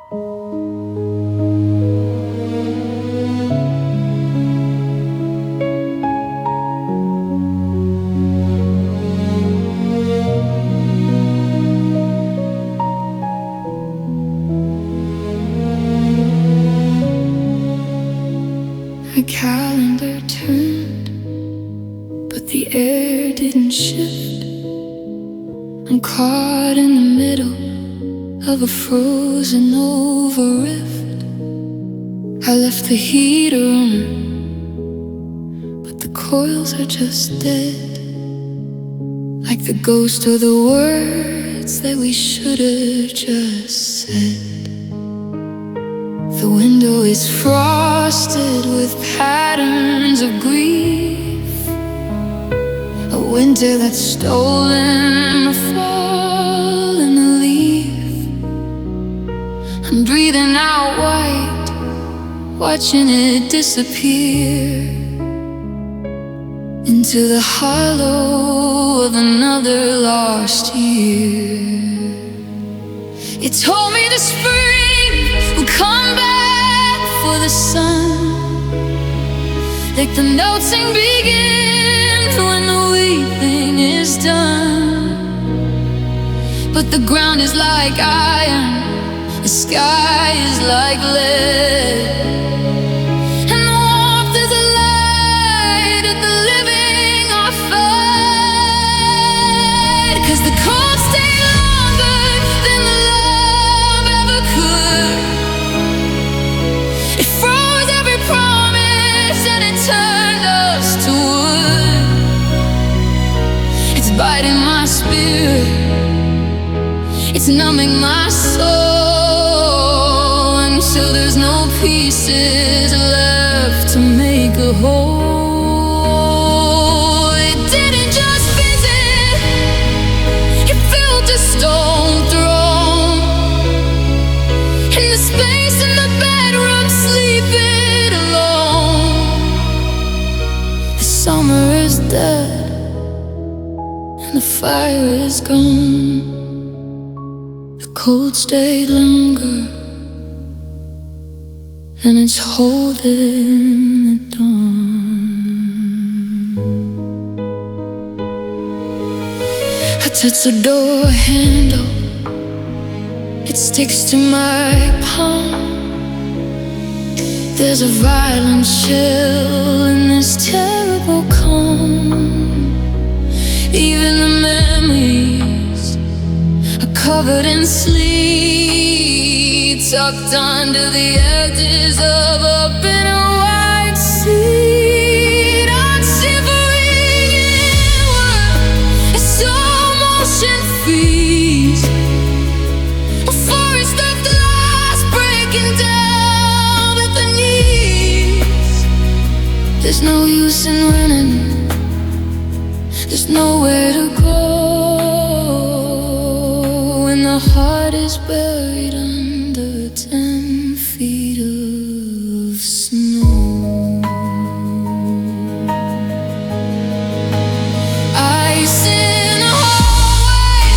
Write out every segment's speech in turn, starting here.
The calendar turned, but the air didn't shift. I'm caught in the middle of a frozen over rift. I left the heater on, but the coils are just dead, like the ghost of the words that we should've just said. The window is frosted with patterns of grief, a winter that's stolen a fall and a leaf. I'm breathing out white, watching it disappear into the hollow of another lost year. It told me the spring will come back for the sun, like the melting begins when the weeping is done. But the ground is like iron, the sky is like lead, and the warmth is a light that the living are fed. 'Cause the cold stay longer than the love ever could. It froze every promise and it turned us to wood. It's biting my spirit, it's numbing my soul, until there's no pieces left to make a whole. It didn't just visit, it filled the stone throne, in the space in the bedroom, sleeping alone. The summer is dead and the fire is gone. The cold stayed longer and it's holding the dawn. I touch the door handle, it sticks to my palm. There's a violent chill in this terrible calm. Even the memories are covered in sleep, tucked under the edges of a bitter white seed. I'm shivering inward, it's slow motion freeze, a forest of glass breaking down at the knees. There's no use in running, there's nowhere to go when the heart is buried under 10 feet of snow. Ice in a hallway,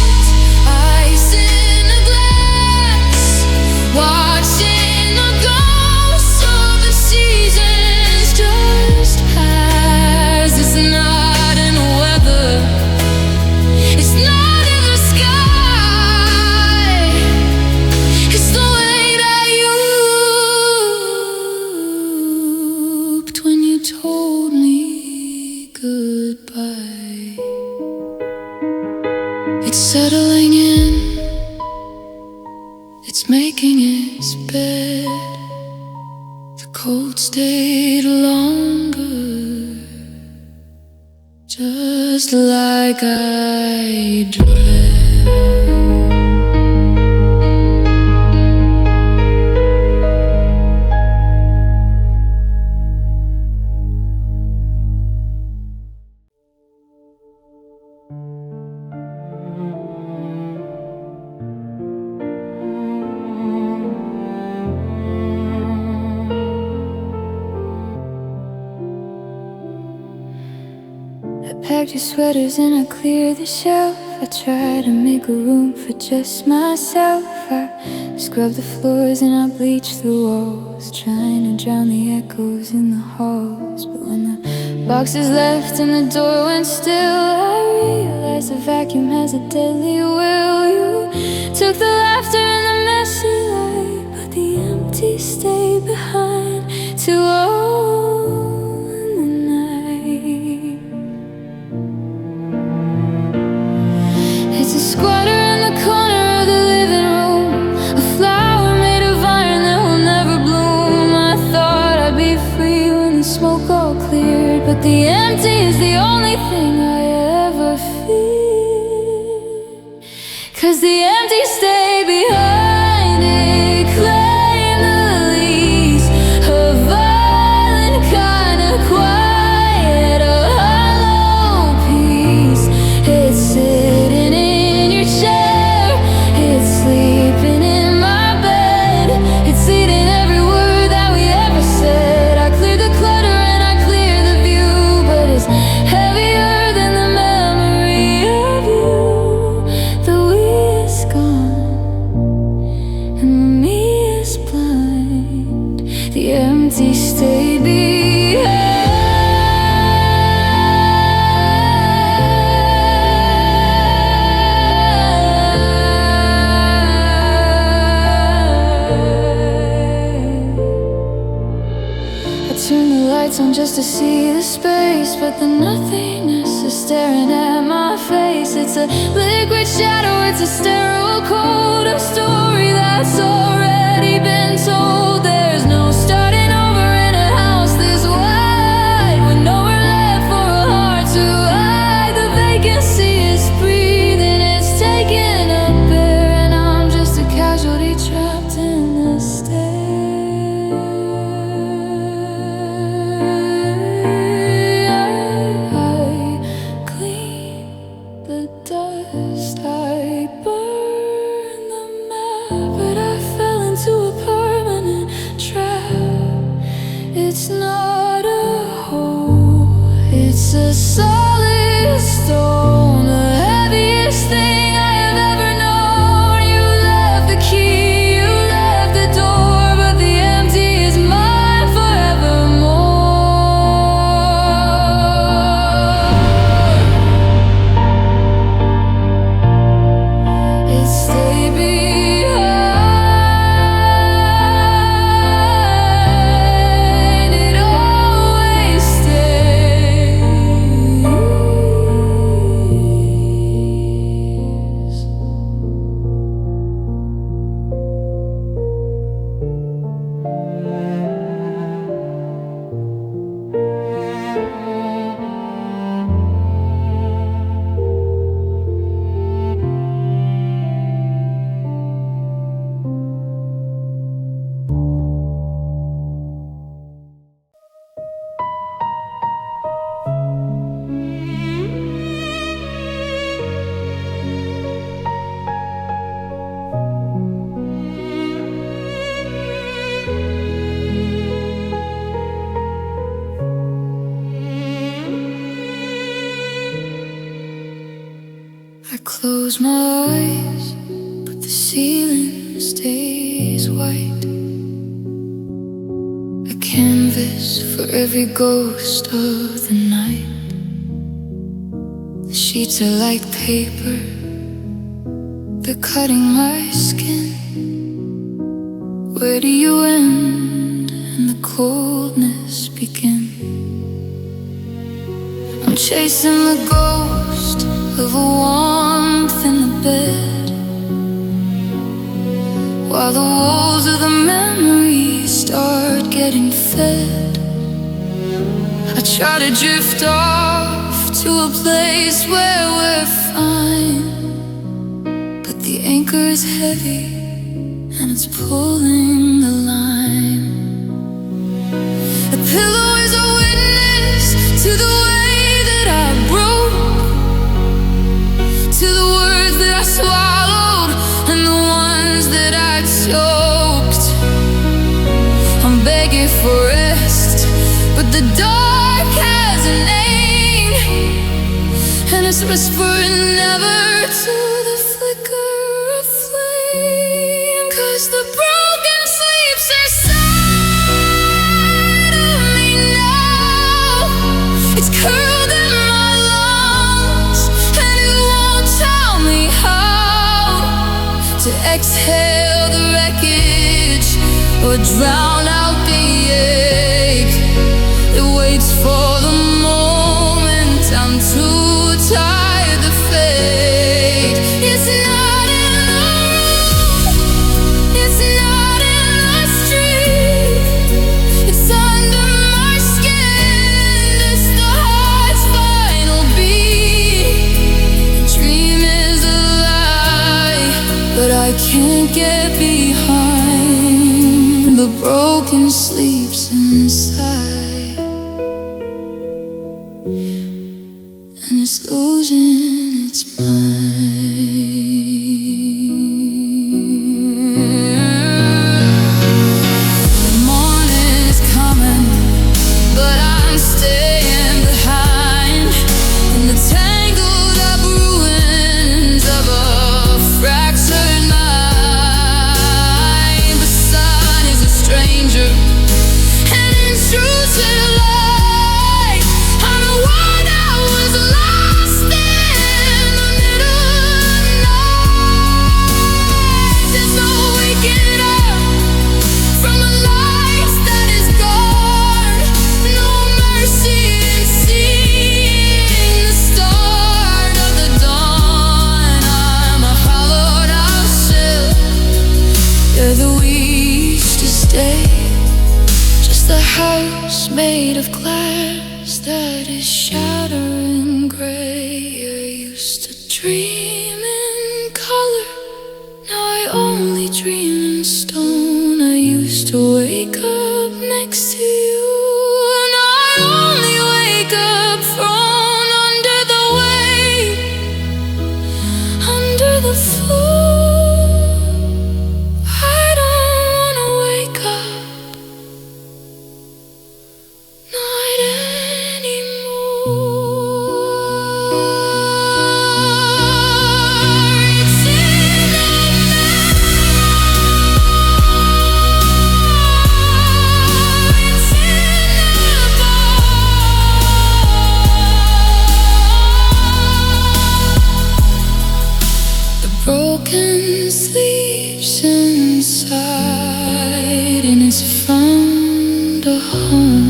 ice in a glass, watching the ghosts of the seasons just pass. It's not in the weather, it's not in the sky, it's the way that you looked when you told me goodbye. It's settling in, it's making its bed. The cold stayed longer, just like I dread. I packed your sweaters and I cleared the shelf. I tried to make a room for just myself. I Scrub the floors and I bleach the walls, trying to drown the echoes in the halls. But when the box is left and the door went still, I realized the vacuum has a deadly will. You took the laughter and the messy light, but the empty stayed behind to own the night. It's a squatter in the corner of the living room, a flower made of iron that will never bloom. I thought I'd be free when the smoke all cleared, but the empty is the only thing I ever feel. 'Cause the empty stay behind, it claimed the lease, a violent kind of quiet, a hollow peace. It's sitting in your chair, it's sleeping in my bed, it's eating every word that we ever said. I cleared the clutter and I cleared the view, but it's heavier than the memory of you. The we is gone and me is blind. The empty stay Turn the lights on just to see the space, but the nothingness is staring at my face. It's a liquid shadow, it's a sterile cold, a story that's already been told. There's no starting over in a house this wide, with nowhere left for a heart to hide. The vacancy is breathing, it's taking up air, and I'm just a casualty trapped in the stay. It's not a hole, it's a solid stone, the heaviest thing I have ever known. You left the key, you left the door, but the empty is mine forevermore. It stayed I close my eyes, but the ceiling stays white. A canvas for every ghost of the night. The sheets are like paper, they're cutting my skin. Where do you end and the coldness begin? I'm chasing the ghost of a warmth in the bed, while the walls of the memories start getting fed. I try to drift off to a place where we're fine, but the anchor is heavy and it's pulling the line. The pillow is a witness to the way that I broke, to the words that I swallowed and the ones that I choked. I'm begging for rest, but the dark has a name, and it's whispering never to the flicker of flame. 'Cause the inside of me now. It's curled in my lungs, and it won't tell me how to exhale the wreckage or drown out the ache that waits for the moment I'm too tired to fade. It's not in the room, it's not in the street, it's under my skin. It's the heart's final beat. The dream is a lie, but I can't get behind. The broken sleeps inside, and it's losing its mind. The morning is coming, but I'm staying behind in the tangled up ruins of a fractured mind. The sun is a stranger, an intrusive light. I'm the one I was lost in the middle of the night. There's no waking up from a life that is gone. No mercy in seeing the start of the dawn. I'm a hollowed out shell, yeah, that we used to stay. Just a house made of glass that is shattering gray. I used to dream in color, now I only dream in stone. I used to wake up next to you, and I only wake up thrown under the weight, under the floor. I don't wanna wake up not anymore. It's in the memory, it's in the bone. The broken sleeps inside, and it's found a home.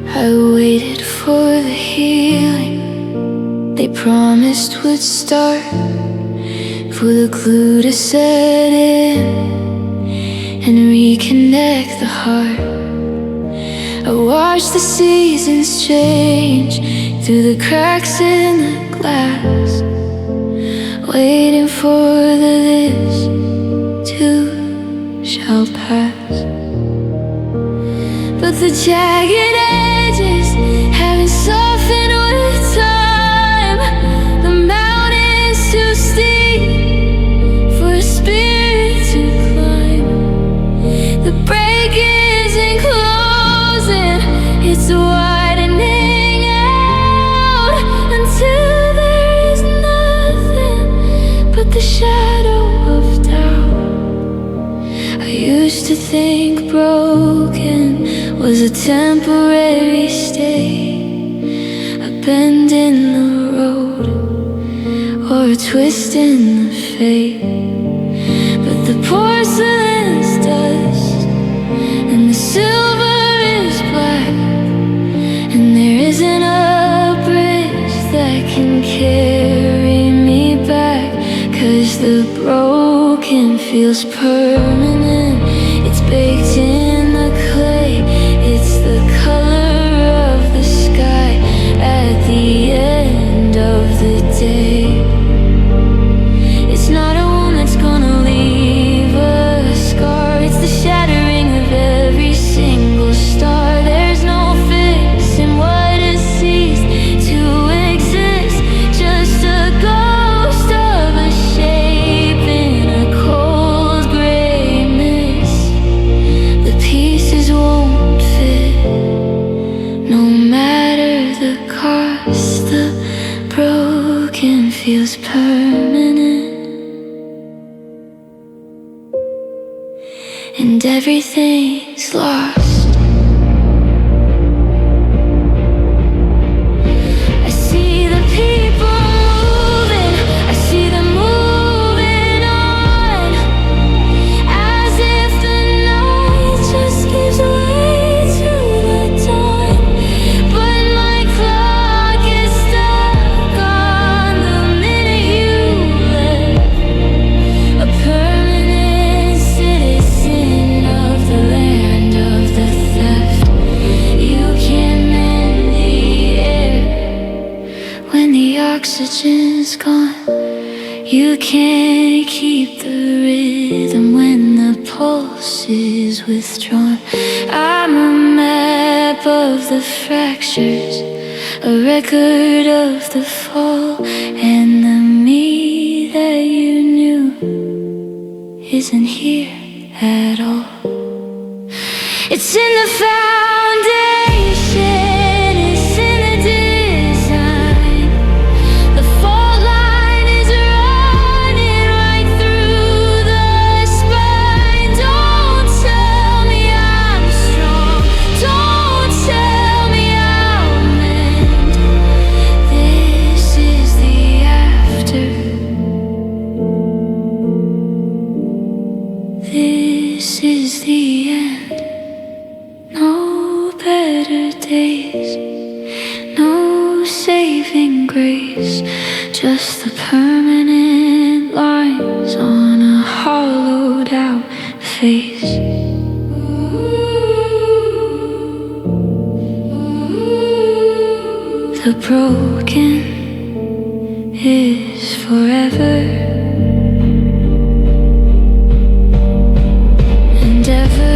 I waited for the healing they promised would start, for the glue to set in and reconnect the heart. I watched the seasons change through the cracks in the glass, waiting for the this too shall pass. But the jagged edges haven't softened with time. The mountain's too steep for a spirit to climb. The break isn't closing, it's widening out until there is nothing but the shadow of doubt. I used to think broken was a temporary state, a bend in the road or a twist in the fate. But the porcelain's dust and the silver is black, and there isn't a bridge that can carry me back. 'Cause the broken feels permanent, it's baked in the clay. It's the color of the sky at the end of the day. It's not a wound that's gonna leave a scar, it's the shattering of every single star. There's no fixing what is feels permanent, and everything's lost. I see the people moving, I see them moving on, as if the night just gives way to the dawn. But my clock is stuck on the minute you left, a permanent citizen of the land of the theft. You can't mend the air when the oxygen's gone. You can't keep the rhythm when the pulse is withdrawn. I'm a map of the fractures, a record of the fall, and the me that you knew isn't here at all. It's in the foundation, it's in the design. The fault line is running right through the spine. Don't tell me I'm strong, don't tell me I'll mend. This is the after, this is the end. No better days, no saving grace, just the permanent lines on a hollowed out face. The broken is forever and ever.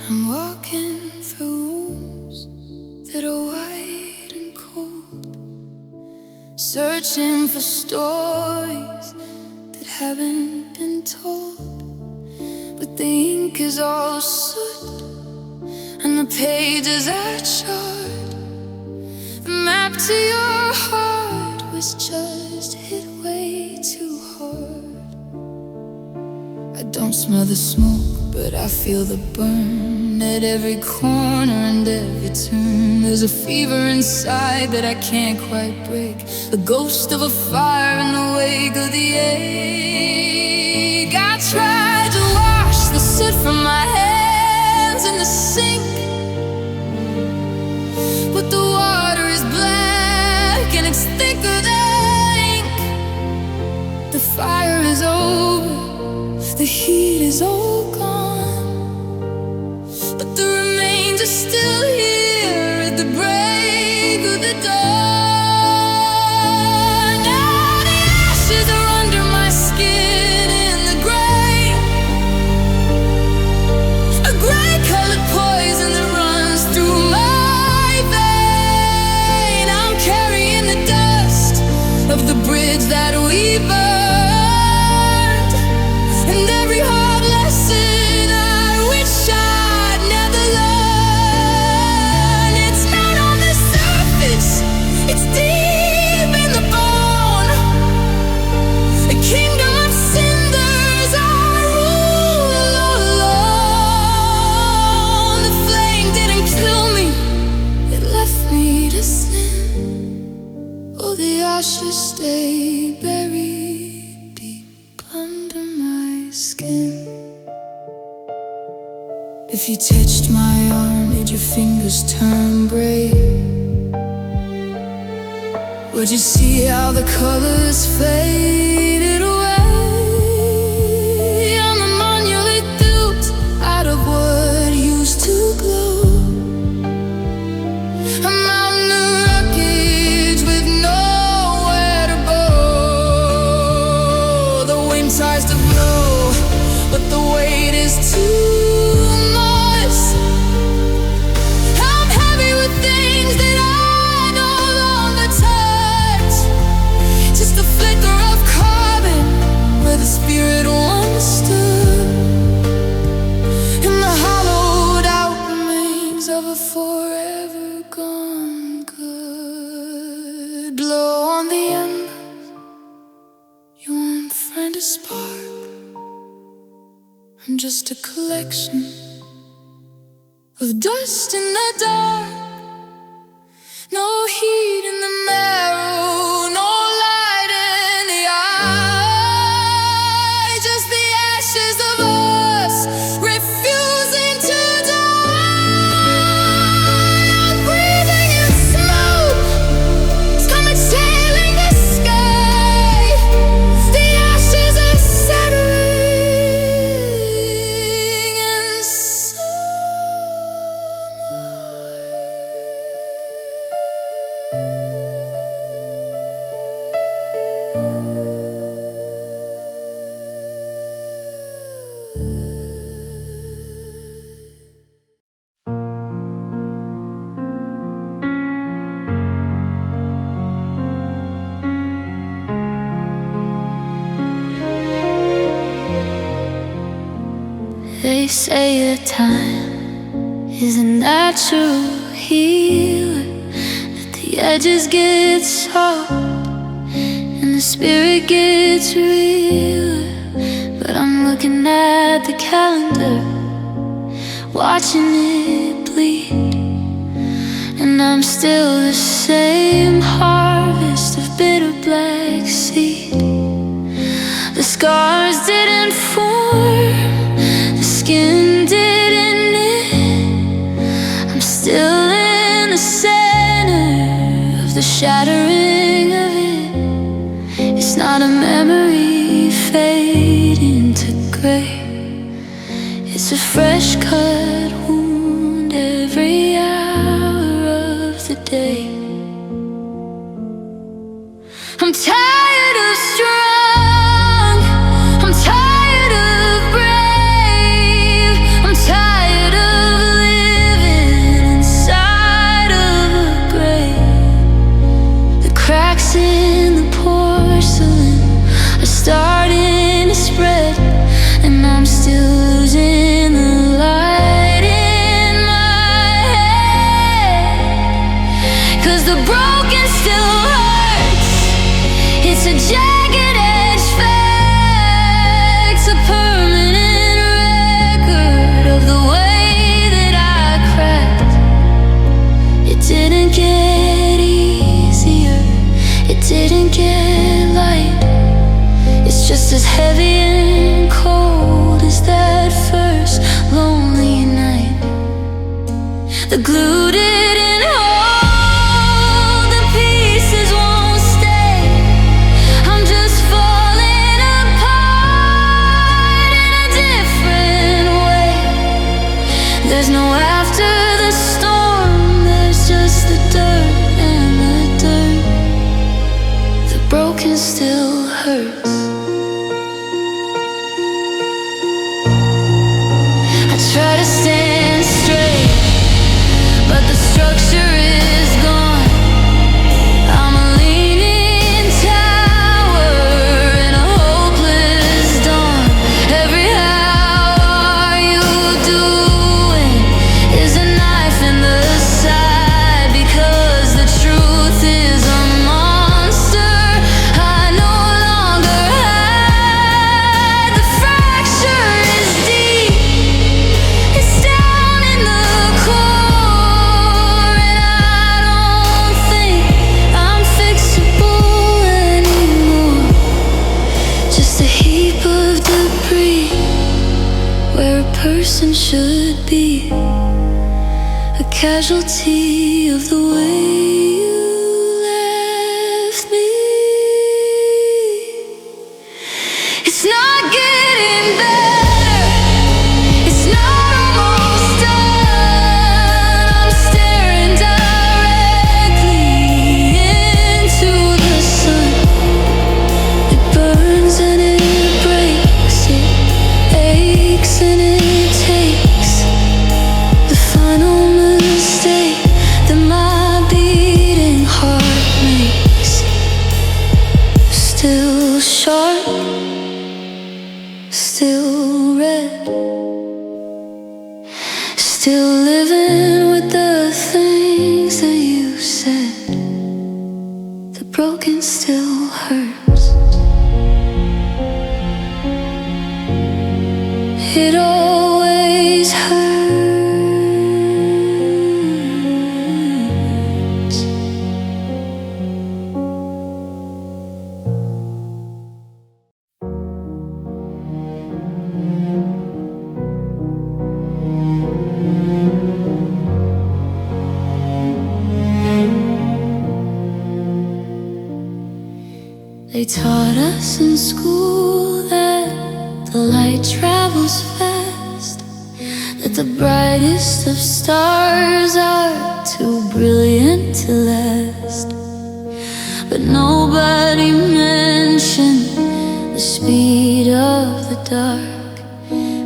I'm walking through rooms that are white and cold, searching for stories that haven't been told. But the ink is all soot and the pages are charred. The map to your heart was just hit way too hard. I don't smell the smoke, but I feel the burn at every corner and every turn. There's a fever inside that I can't quite break, the ghost of a fire in the wake of the ache. I tried to wash the soot from my hands in the sink, but the water is black and it's thicker than ink. The fire is over, the heat is all gone, but the remains are still here at the break of the dawn. Now the ashes are under my skin in the gray, a gray-colored poison that runs through my vein. I'm carrying the dust of the bridge that we burned, and every hard lesson I wish I'd never learned. It's not on the surface, it's deep in the bone. A kingdom of cinders I rule alone. The flame didn't kill me, it left me to sin. Oh, the ashes stay buried deep under my skin. If you touched my arm, did your fingers turn brave? Would you see how the colors faded away? I'm a monument built out of what used to glow. but the weight is too much. I'm heavy with things that I no longer touch. Just a flicker of carbon where the spirit once stood, in the hollowed out remains of a forever gone good. Blow on the embers, you won't find a spark. I'm just a collection of dust in the dark. No heat in the marrow, no light in the eye. Just the ashes of us refusing to die. I'm breathing in smoke, it's coming sailing the sky. The ashes are settling in They say that time is a natural healer, that the edges get soft and the spirit gets realer. But I'm looking at the calendar, watching it bleed, and I'm still the same harvest of bitter black seed. The scars didn't form, the skin didn't knit. I'm still in the center of the shattering of it. It's not a memory fading to gray, it's a fresh cut wound every hour of the day. I'm tired of strong, I'm tired of brave, I'm tired of living inside of a grave. The cracks in the porcelain are starting to spread, and I'm still losing the light in my head. 'Cause the broken still hurts, it's a jagged edge fact, a permanent record of the way that I cracked. It didn't get easier, it didn't get light. It's just as heavy and cold as that first lonely night. The glue didn't hold, the pieces won't stay. I'm just falling apart in a different way. There's no after the storm, there's just the dirt and the dirt. The broken still hurts. I try to stand straight, but the structure is gone. I'm a leaning tower in a hopeless dawn. Every how are you doing is a knife in the side, because the truth is a monster I no longer hide. The fracture is deep, it's down in the core, and I don't think I'm fixable anymore. Just a heap of debris where a person should be, a casualty of the way you left me. It's not getting better, it's not almost done. I'm staring directly into the sun. It burns and it breaks, it aches bed, still living with the things that you said. The broken still hurts. It always hurts. They taught us in school that the light travels fast, that the brightest of stars are too brilliant to last. But nobody mentioned the speed of the dark,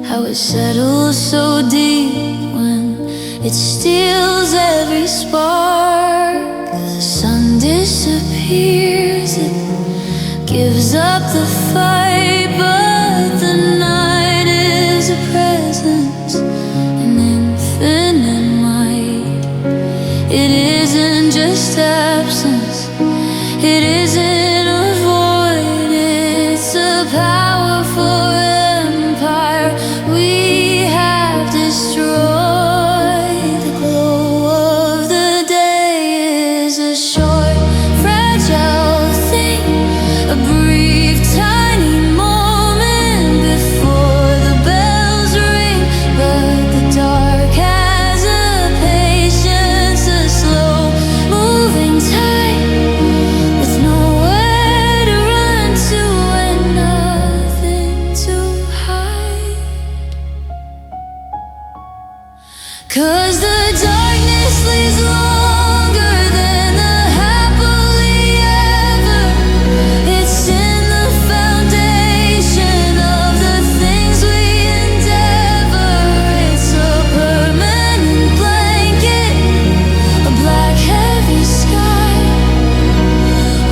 how it settles so deep when it steals every spark. The sun disappears, it gives up the fight, but the night is a presence, an infinite might. It isn't just absence, it isn't a void, it's a powerful empire we have destroyed. The glow of the day is a short, fragile thing, a brief, tiny moment before the bells ring. But the dark has a patience, a slow-moving tide, with nowhere to run to and nothing to hide. 'Cause the darkness leaves longer than the happily ever. It's in the foundation of the things we endeavor. It's a permanent blanket, a black heavy sky,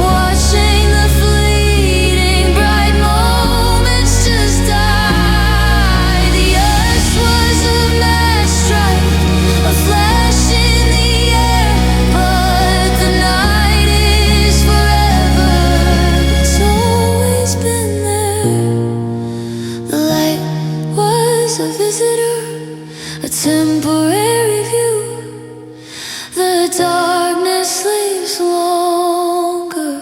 watching the fleeting bright moments just die. The earth was a match strike, a flash in the air, but the night is forever. It's always been there. The light was a visitor, a temporary view. The darkness leaves longer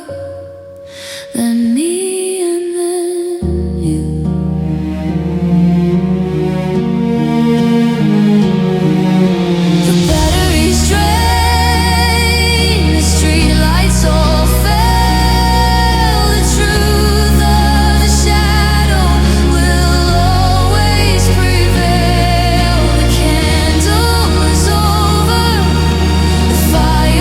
than me and then you. The batteries drained, the street lights all fell. The truth of the shadow will always prevail. The candle is over, the fire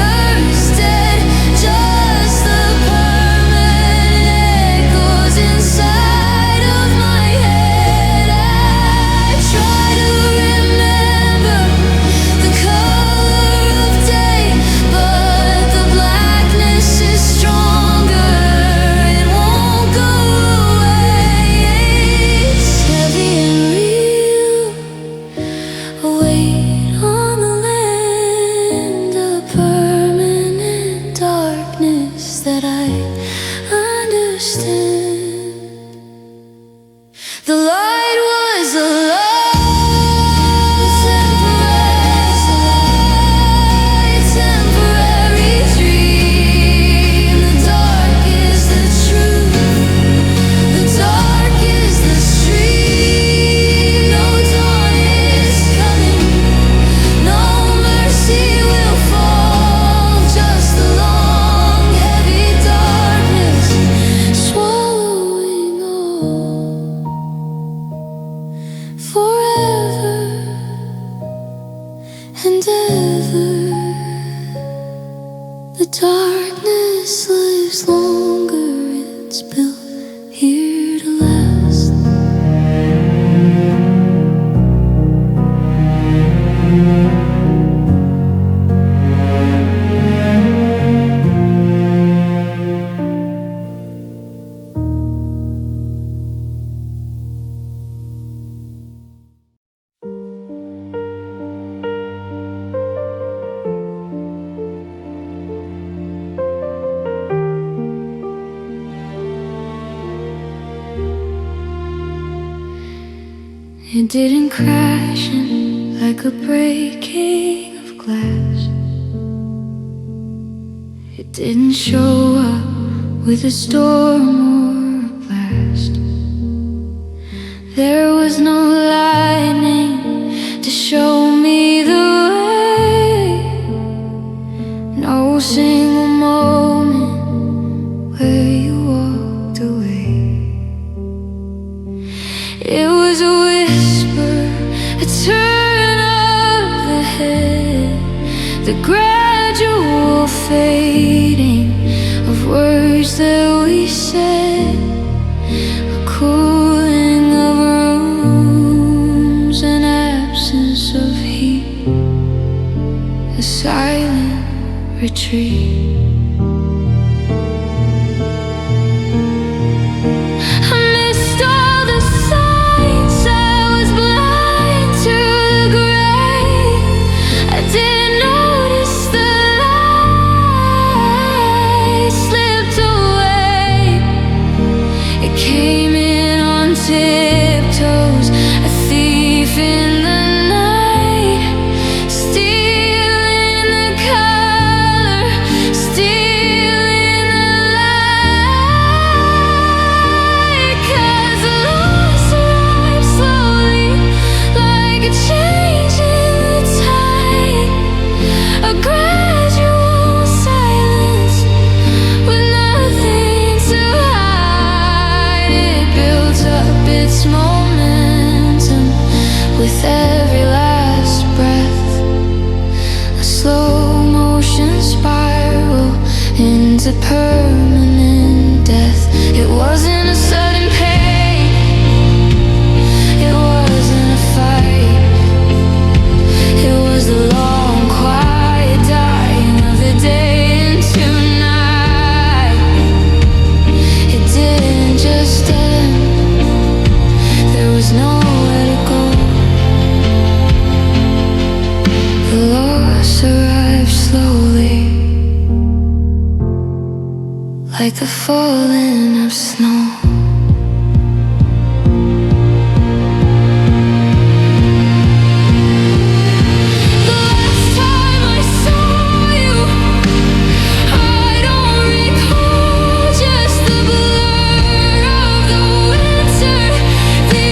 It didn't crash in like a breaking of glass. It didn't show up with a storm or a blast. There was no lightning to show me the way, no single moment where you walked away. It was a whisper, a turn of the head, the gradual fading of words that we said, a cooling of rooms, an absence of heat, a silent retreat. Tiptoes, a thief in the night, stealing the color, stealing the light. 'Cause the loss arrives slowly, like a change in the tide, a gradual silence with nothing to hide. It builds up its momentum with every last breath, a slow motion spiral into permanent death. It wasn't a sudden pain, it wasn't a fight, it was the long quiet dying of the day into night. It didn't just end, there was nowhere to go. The loss arrived slowly, like the falling of snow. The last time I saw you, I don't recall, just the blur of the winter, the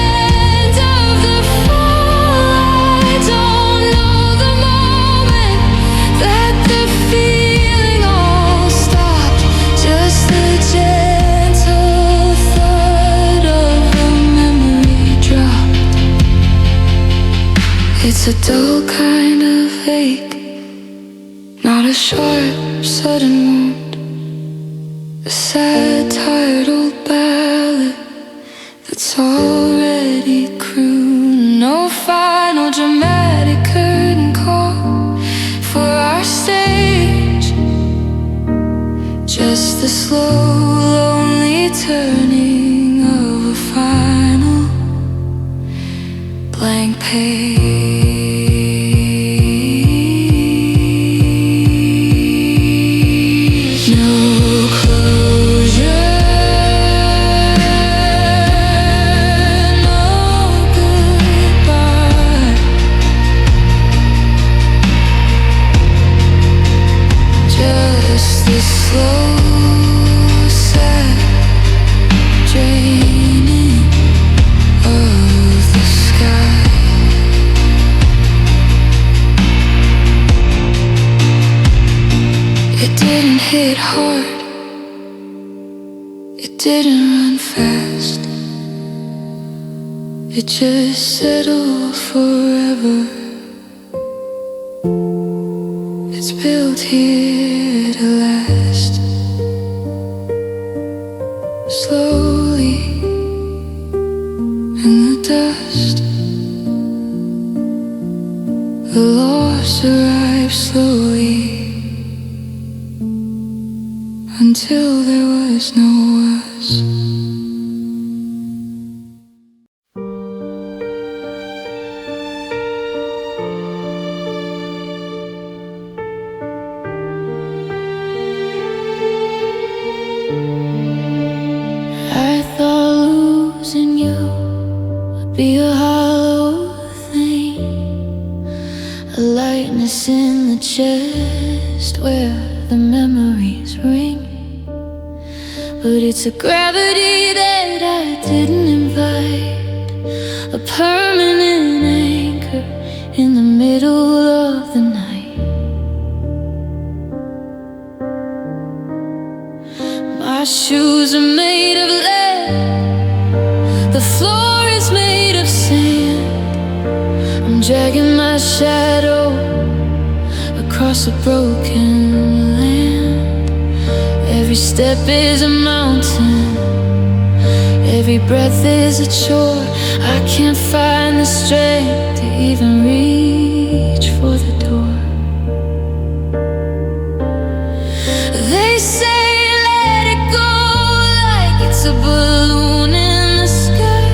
end of the fall. I don't know the moment that the feeling all stopped, just the gentle thud of a memory dropped. It's a dull kind of ache, not a sharp, sudden wound, a sad, tired old ballad that's already crooned. No final dramatic curtain call for our stage, just the slow, lonely turning of a final blank page. No closure, no goodbye, just the slow, sad draining of the sky. It didn't hit hard, it didn't run fast, it just settled forever. It's built here to last, slowly in the dust. The loss arrived slowly, until there was no us. I thought losing you would be a hollow thing, a lightness in the chest where the memories ring. But it's a gravity that I didn't invite, a permanent anchor in the middle of the night. My shoes are made of lead, the floor is made of sand. I'm dragging my shadow across a broken land. Every step is a mountain, every breath is a chore. I can't find the strength to even reach for the door. They say let it go like it's a balloon in the sky,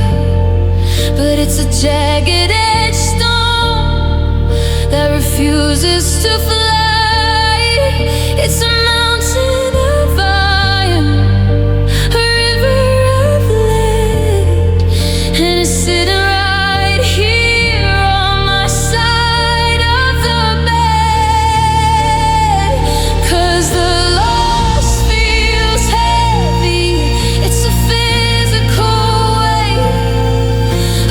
but it's a jagged edged stone that refuses to fly. It's a mountain of iron, a river of lead, and it's sitting right here on my side of the bed. 'Cause the loss feels heavy, it's a physical weight,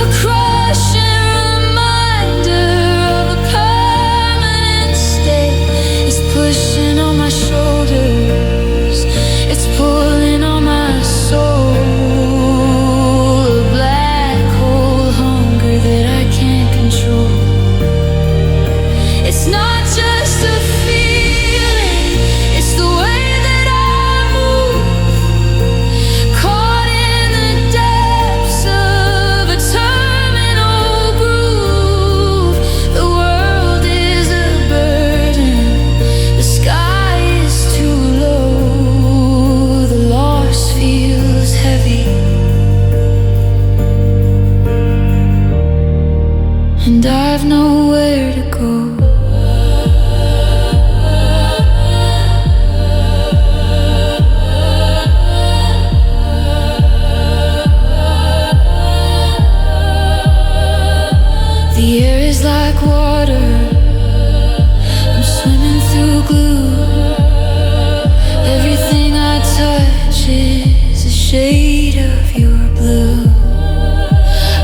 a crushing reminder of a permanent state. It's pushing on my shoulders, it's pulling on my soul, a black hole hunger that I can't control. It's not just a feeling, it's the way that I move, caught in the depths of a terminal groove. The world is a burden, the sky is too low, the loss feels heavy, and I've nowhere to go. The air is like water, I'm swimming through glue. Everything I touch is a shade of your blue.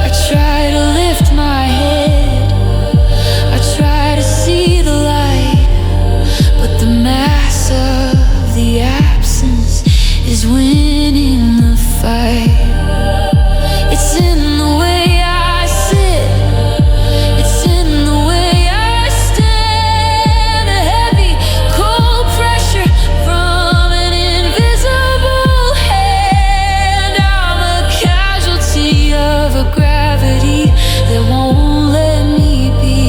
I try to lift my head, I try to see the light, but the mass of the absence is winning the fight. It's in the way I sit, it's in the way I stand. A heavy, cold pressure from an invisible hand. I'm a casualty of a gravity that won't let me be.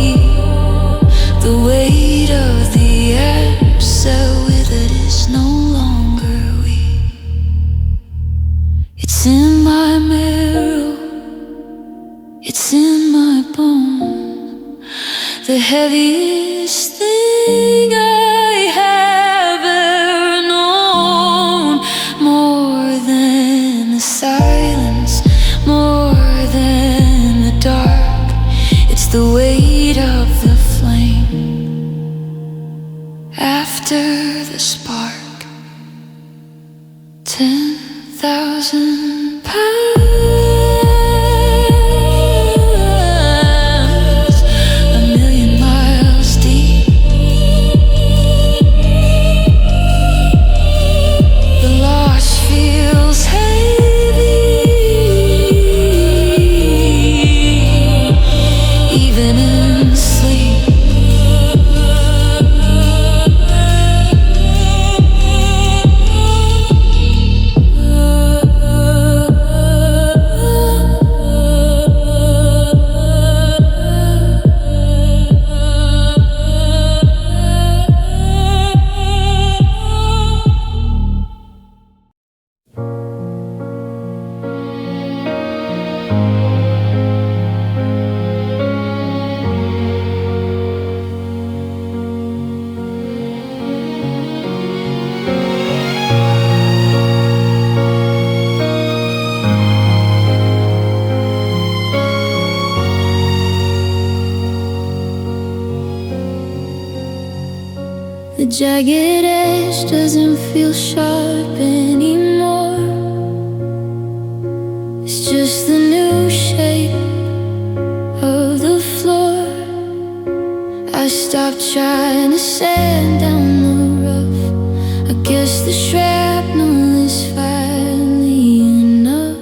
The weight of the absent withered is no longer weak. It's in my marrow, it's in my bone, the heaviest thing I have ever known. More than the silence, more than the dark, it's the weight of the flame after the spark. 10,000 pounds, a million miles deep, jagged edge doesn't feel sharp anymore. It's just the new shape of the floor. I stopped trying to sand down the rough. I guess the shrapnel is finally enough.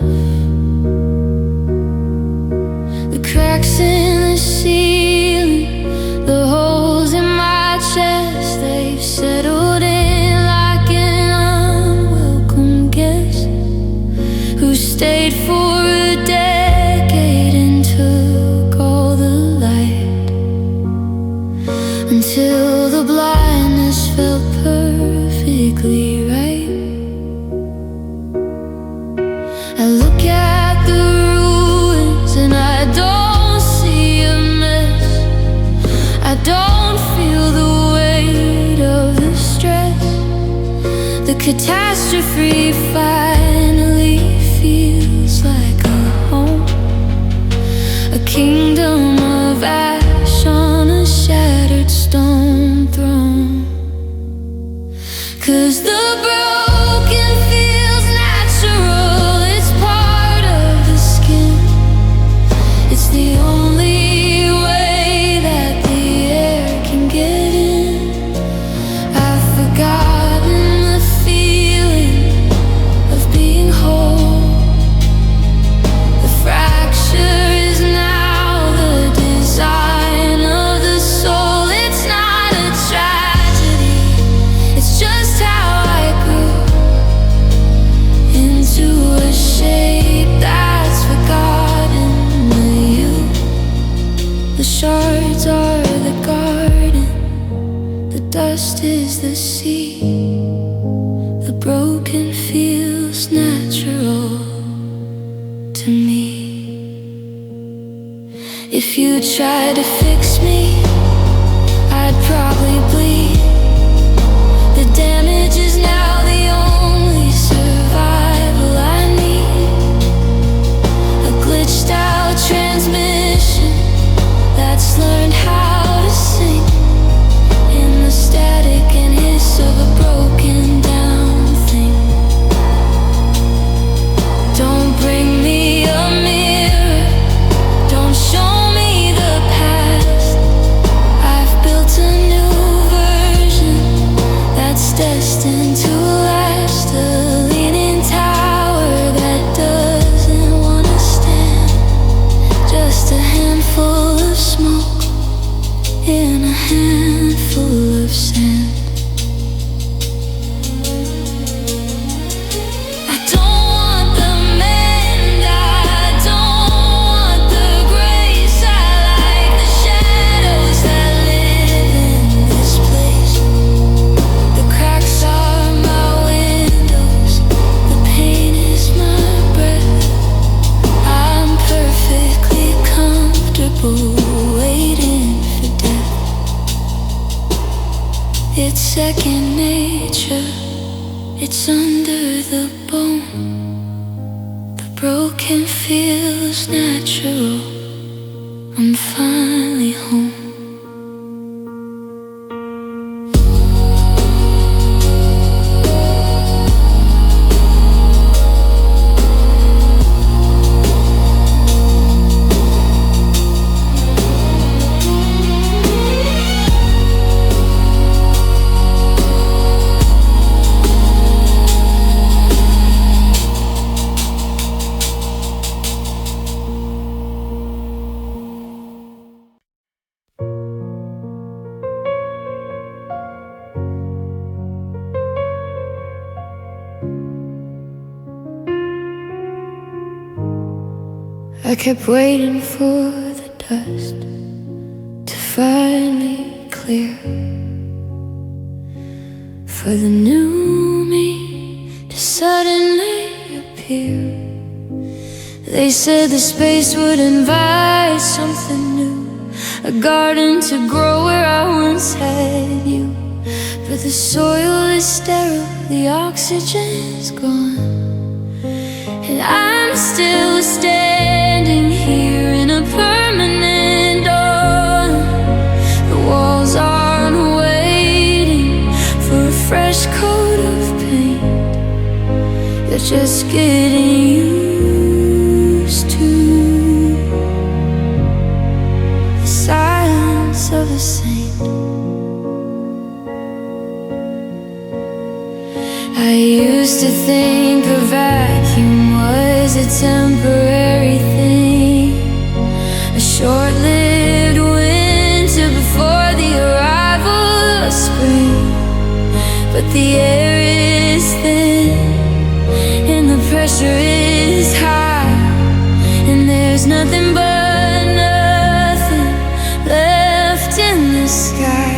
The cracks in the ceiling, the holes in my chest, they've settled in like an unwelcome guest who stayed for a decade and took all the light until the blindness felt perfectly right. I look at the ruins and I don't see a mess. I don't feel the weight of the stress. The catastrophe finally feels like a home, a kingdom of ash on a shattered stone throne. 'Cause the broken feels natural, it's part of the skin. It's the only way that the air can get in. I've forgotten the feeling of being whole. The fracture is now the design of the soul. It's not a tragedy, it's just how I grew into a shape that's forgotten the you. The shards are the garden, the dust is the sea. The broken feels natural to me. If you tried to fix me, I'd probably bleed. The damage is now the only survival I need. A glitched out transmission that's learned how to sing in the static and hiss of a broken down thing. Don't bring me a mirror, don't show me the past. I've built a new version that's destined to last. A leaning tower that doesn't wanna stand. Just a handful of smoke in a handful of sand. I don't want the mend, I don't want the grace. I like the shadows that live in this place. The cracks are my windows, the pain is my breath. I'm perfectly comfortable waiting for death. It's second nature, it's under the bone. The broken feels natural, I'm finally home. I kept waiting for the dust to finally clear, for the new me to suddenly appear. They said the space would invite something new, a garden to grow where I once had you. But the soil is sterile, the oxygen's gone, and I'm still standing here in a permanent dawn. The walls aren't waiting, just getting used to the silence of a saint. I used to think a vacuum was a temporary thing, a short-lived winter before the arrival of spring. But the air is thin and the pressure is high, and there's nothing but nothing left in the sky.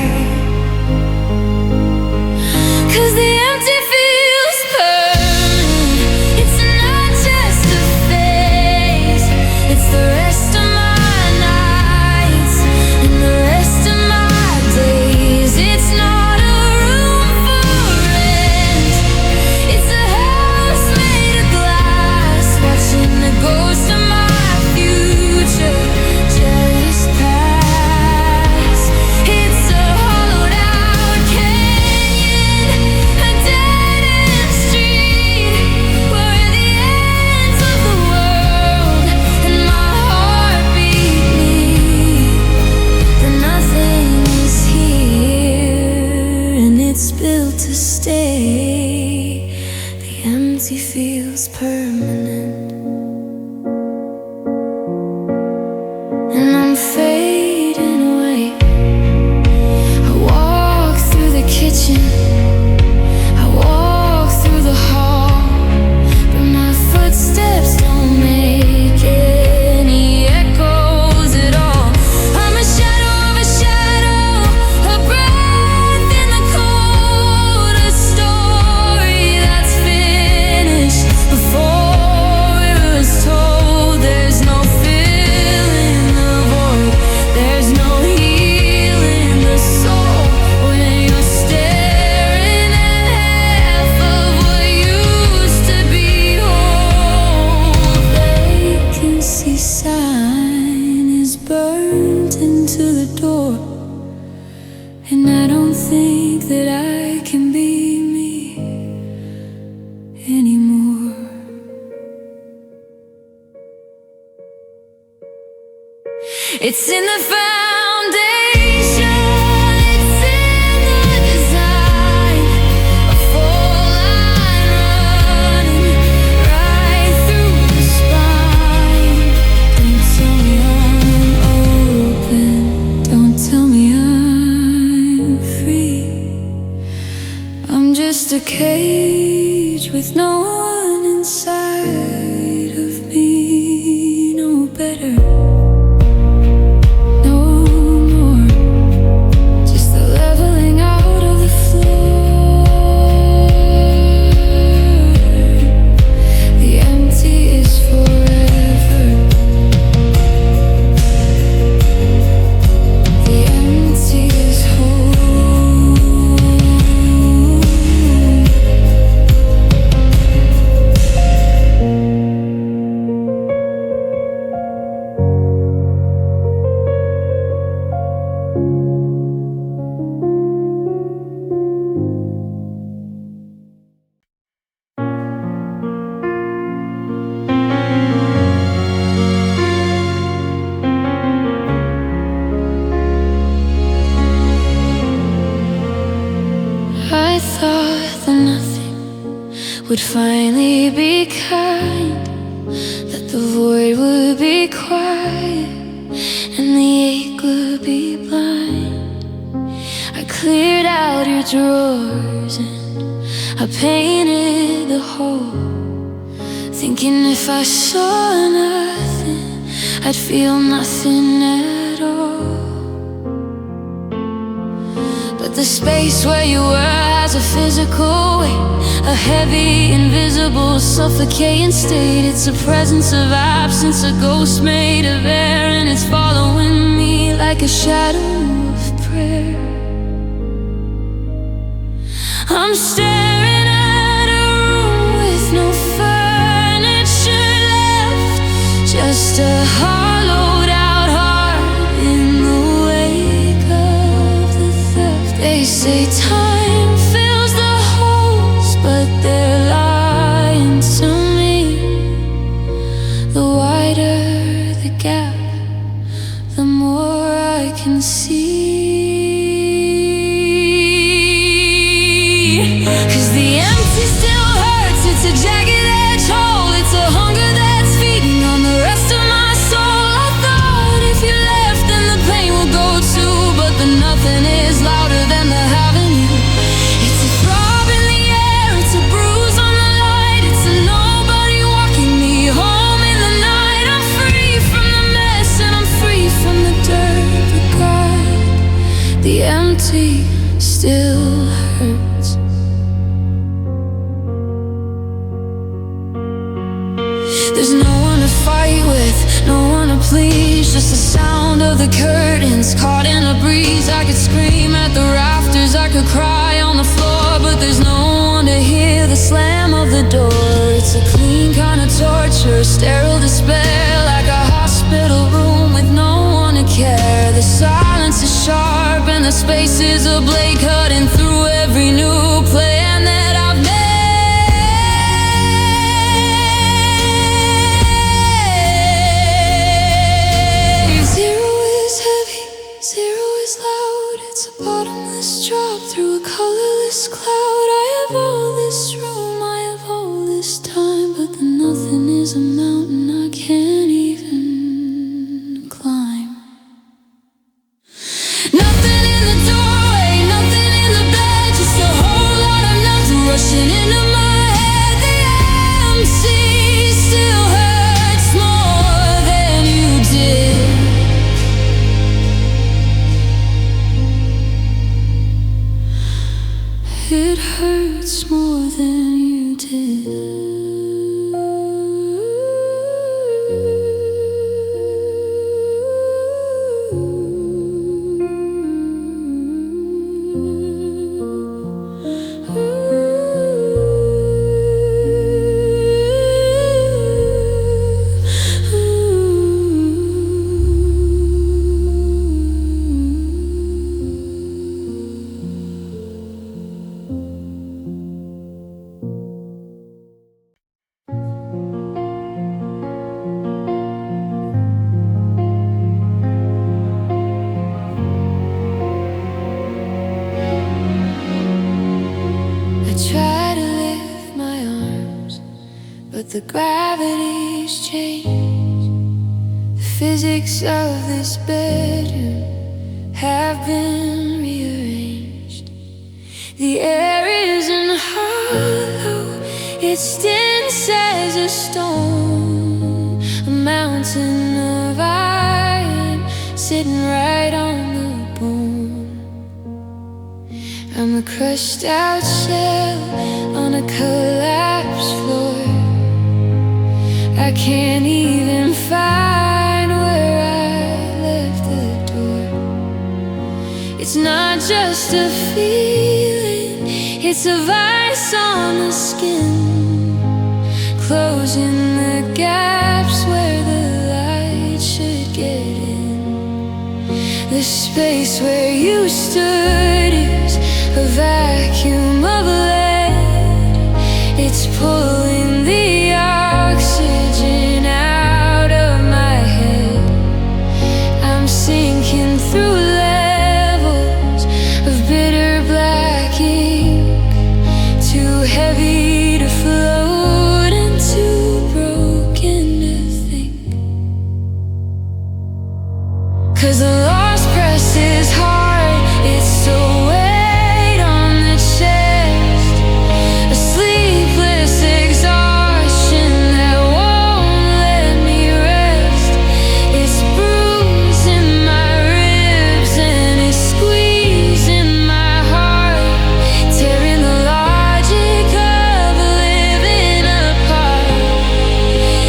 'Cause the empty feels permanent. It's not just a phase, it's the rest of my nights and the rest of my days. It's not a room for rent, it's a house made of glass, watching the ghost of my future just pass. It's a hollowed out canyon, a dead-end street, where the ends of the world and my heartbeat meet. The nothing is here, and it's built to stay. The empty feels permanent, and I'm fading away. I walk through the kitchen, I walk through the hall, but my footsteps don't make any echoes at all. I'm a shadow of a shadow, a breath in the cold, a story that's finished before it was told. There's no filling the void, there's no healing the soul when you're staring at half of what used to be whole. Vacancy sign is burnt into the door, and I don't think that I can be me anymore. It's in the foundation, it's in the design, a full line running right through the spine. Don't tell me I'm open, don't tell me I'm free. I'm just a cage with no one inside of me. No better, no more, just the leveling out of the floor. The empty is forever, the empty is whole. I thought that nothing would finally be kind, that the void would be quiet and the ache would be blind. I cleared out your drawers and I painted the hole, thinking if I saw nothing, I'd feel nothing at all. But the space where you were has a physical weight, a heavy, invisible, suffocating state. It's a presence of absence, a ghost made of air, and it's following me like a shadow of prayer. I'm staring at a room with no furniture left, just a hollowed out heart in the wake of the theft. They say time fills the holes, but they're lying to I can see. 'Cause the empty still hurts. It's a jagged edge hole. It's a hunger that's feeding on the rest of my soul. I thought if you left then the pain will go too, but the nothing is louder than the having you. It's a throb in the air. It's a bruise on the light. It's a nobody walking me home in the night. I'm free from the mess and I'm free from the dirt, but God, the empty still hurts. There's no one to fight with, no one to please, just the sound of the curtains caught in a breeze. I could scream at the rafters, I could cry on the floor, but there's no one to hear the slam of the door. It's a clean kind of torture, sterile despair, like a hospital room with no one to care. The silence is sharp and the space is a blade cutting through every new plan that I've made. Drop through a colorless cloud. I have all this room, I have all this time, but the nothing is a mountain I can't even climb. Nothing in the doorway, nothing in the bed, just a whole lot of nothing rushing into my head. The empty still hurts more than you did. It hurts more than you did. But the gravity's changed. The physics of this bedroom have been rearranged. The air isn't hollow, it's dense as a stone, a mountain of iron sitting right on the bone. I'm a crushed out shell on a collapsed floor. I can't even find where I left the door. It's not just a feeling, it's a vice on the skin, closing the gaps where the light should get in. The space where you stood is a vacuum of lead. It's pulling the oxygen out of my head. I'm sinking through levels of bitter black ink, too heavy to float and too broken to think. 'Cause the lost press is hard, it's so weight on the chest, a sleepless exhaustion that won't let me rest. It's bruising my ribs and it's squeezing my heart, tearing the logic of living apart.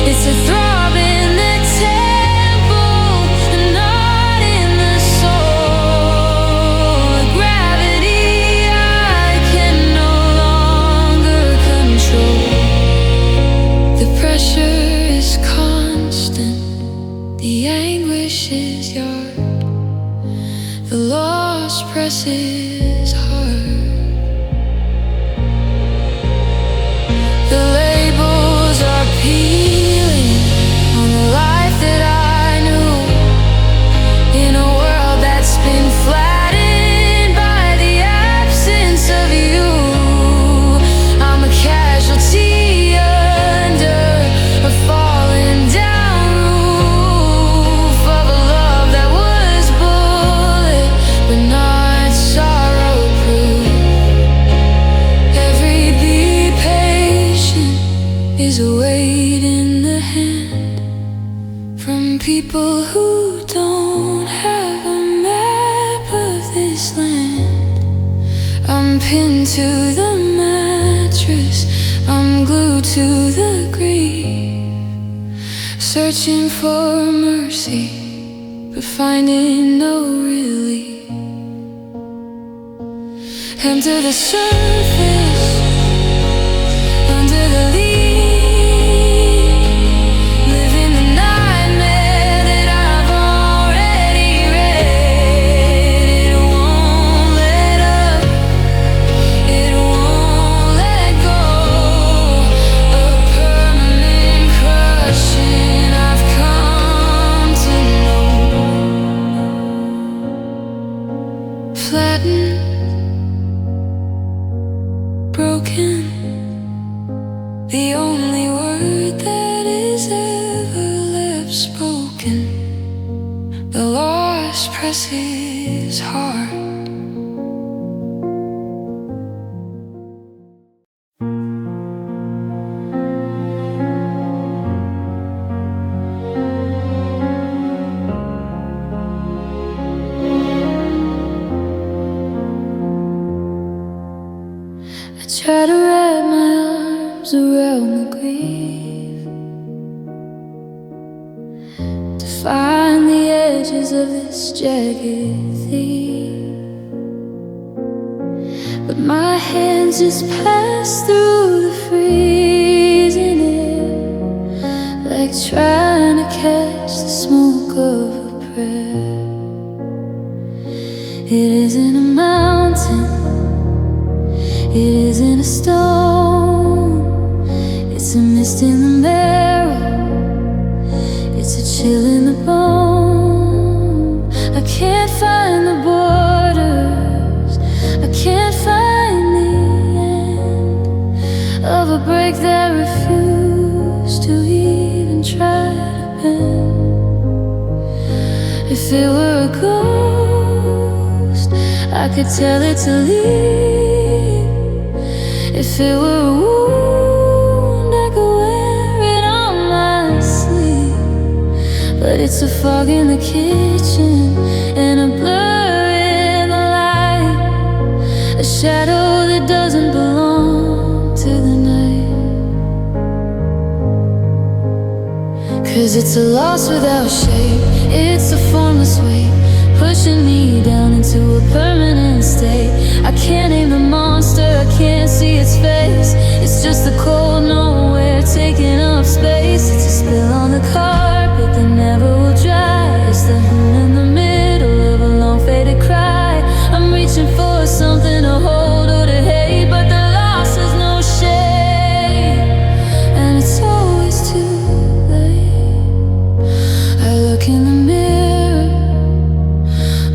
It's a throb in the temple, a knot in the soul, a gravity I can no longer control. The pressure is constant, the anguish is yard, the lost press is hard. The labels are peeling on the life that I knew, in a world that into the mattress, I'm glued to the grave, searching for mercy, but finding no relief. And to the surface, under the leaves, living the nightmare that I've already read. It won't let up, it won't let go. A permanent crushing I've come to know. Flattened, broken, the only word that is ever left spoken. The lost presses hard. I try to wrap my arms around the grave, to find the edges of this jagged theme, but my hands just pass through the freezing air, like trying to catch the smoke of a prayer. It isn't a mountain, it isn't a stone, it's a mist in the marrow, it's a chill in the bone. I can't find the borders, I can't find the end of a break that refused to even try to bend. If it were a ghost, I could tell it to leave. If it were a wound, I could wear it on my sleeve. But it's a fog in the kitchen and a blur in the light, a shadow that doesn't belong to the night. 'Cause it's a loss without shape, it's a formless weight, pushing me down into a permanent state. I can't name the monster, I can't see its face. It's just the cold nowhere taking up space. It's a spill on the carpet that never will dry. It's the hum in the middle of a long faded cry. I'm reaching for something to hold or to hate, but the loss has no shame, and it's always too late. I look in the mirror,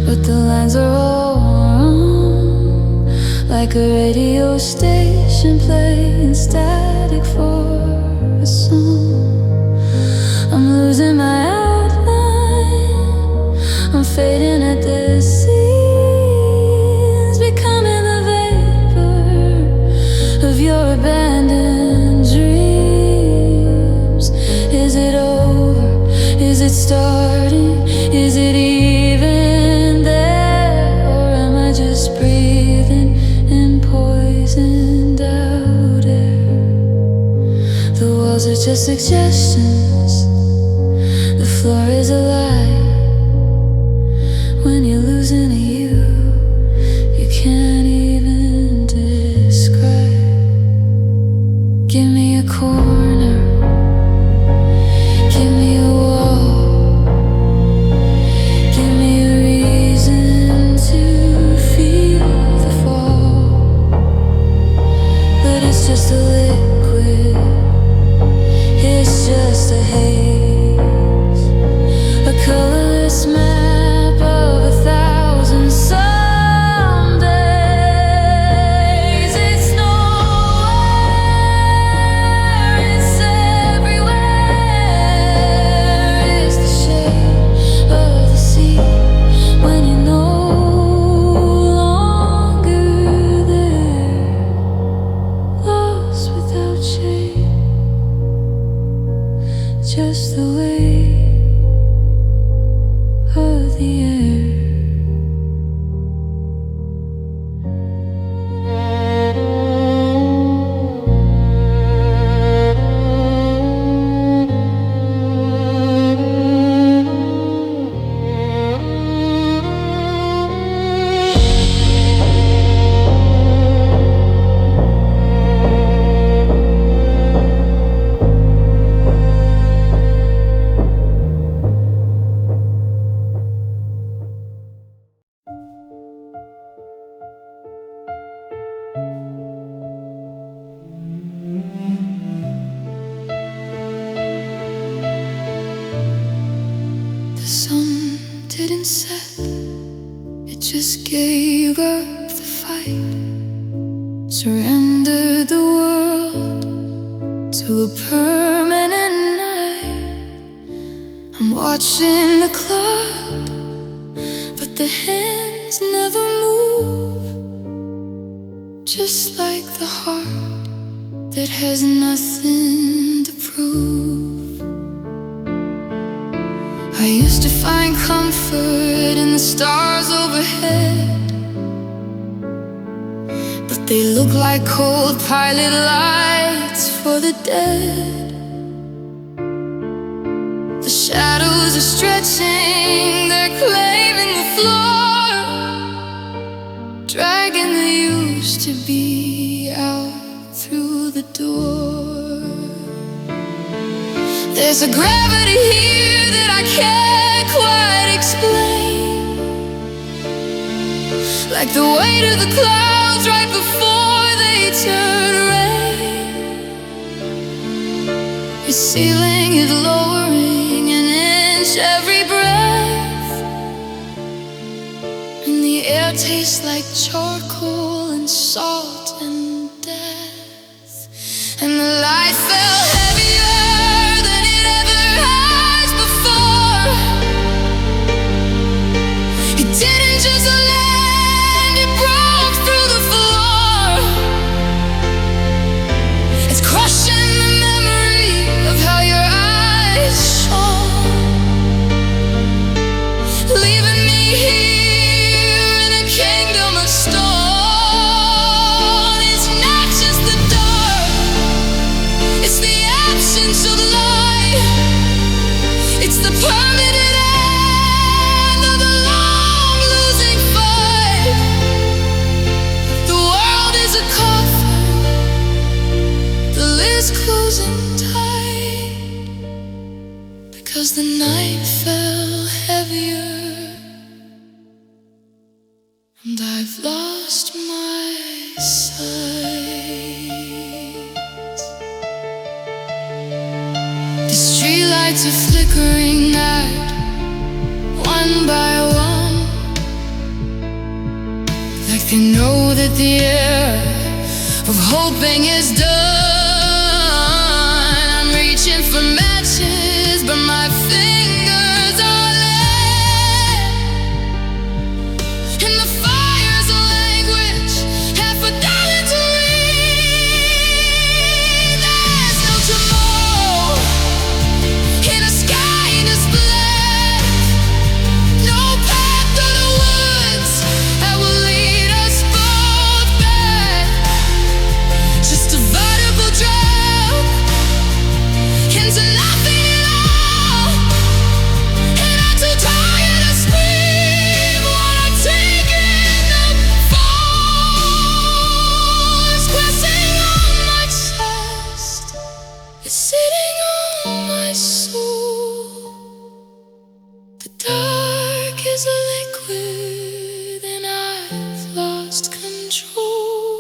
but the lines are all wrong, like a radio station playing static for a song. I'm losing my outline, I'm fading at the seams, becoming the vapor of your abandoned dreams. Is it over? Is it starting? Is it even there? Or am I just breathing in poisoned out air? The walls are just suggestions, the floor is a lie. When you're losing a you can't even describe. Give me a corner, give me a wall, give me a reason to feel the fall. But it's just a liquid, it's just a didn't set, it just gave up the fight, surrendered the world to a permanent night. I'm watching the clock, but the hands never move, just like the heart that has nothing to prove. I used to find comfort in the stars overhead, but they look like cold pilot lights for the dead. The shadows are stretching, they're claiming the floor, dragging the used to be out through the door. There's a gravity here that I can't quite explain, like the weight of the clouds right before they turn rain. Your ceiling is lowering an inch every breath, and the air tastes like charcoal and salt and death. And the light fell heavier than it ever has before. It didn't just land, it broke through the floor. It's crushing the memory of how your eyes shone, leaving me here in a kingdom of stone. It's not just the dark, it's the absence of light. It's the permanent end of the long losing fight. The world is a coffin, the lid's closing tight, because the night fell heavier and I've lost my sight. The streetlights are flickering out, one by one, like they know that the air of hoping is done. I'm reaching for matches, but my fingers are lead, and the fire's a language half a dollar to read. There's no tomorrow in a sky in its black, no path through the woods that will lead us both back. Just a vertical drop into nothing at all, and I'm too tired to scream when I'm taking the fall. It's pressing on my chest, it's sitting on my soul. The dark is a liquid and I've lost control.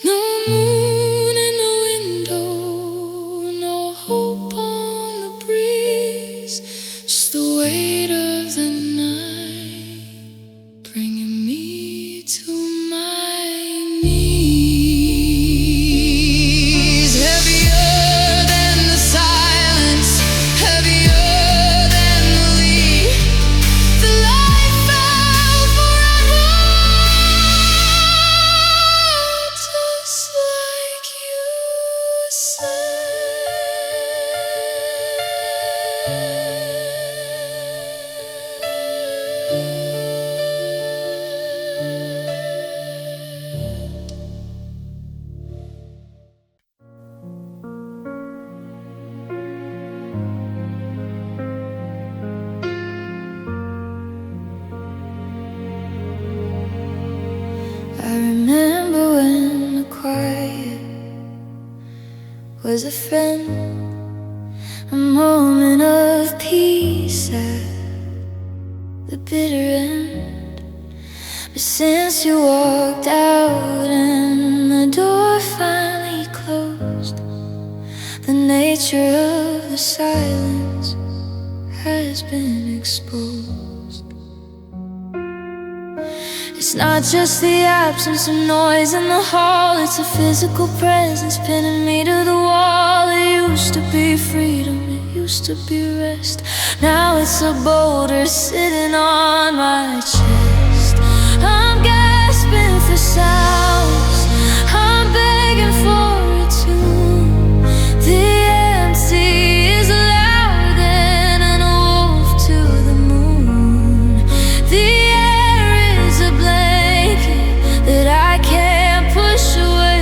No moon in the window, no hope on the breeze, just the weight of the night bringing me to my knees. Heavier than the silence, heavier than the lead. The light fell forever, just like you said. I remember when the quiet was a friend, a moment of peace at the bitter end. But since you walked out and the door finally closed, the nature of the silence has been exposed. It's not just the absence of noise in the hall, it's a physical presence pinning me to the wall. It used to be freedom, it used to be rest. Now it's a boulder sitting on my chest. I'm gasping for sounds, I'm begging for a tune. The empty is louder than a wolf to the moon. The air is a blanket that I can't push away,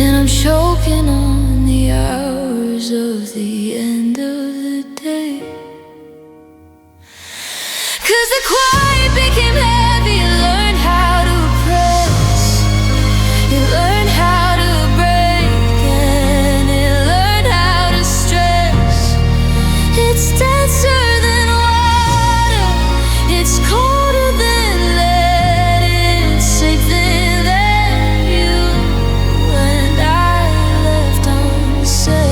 and I'm choking on the hours of the end of the day. 'Cause the quiet became heavy, you learned how to press, you learned how to break, and you learned how to stress. It's denser than water, it's colder than lead, it's something that you and I left unsaid.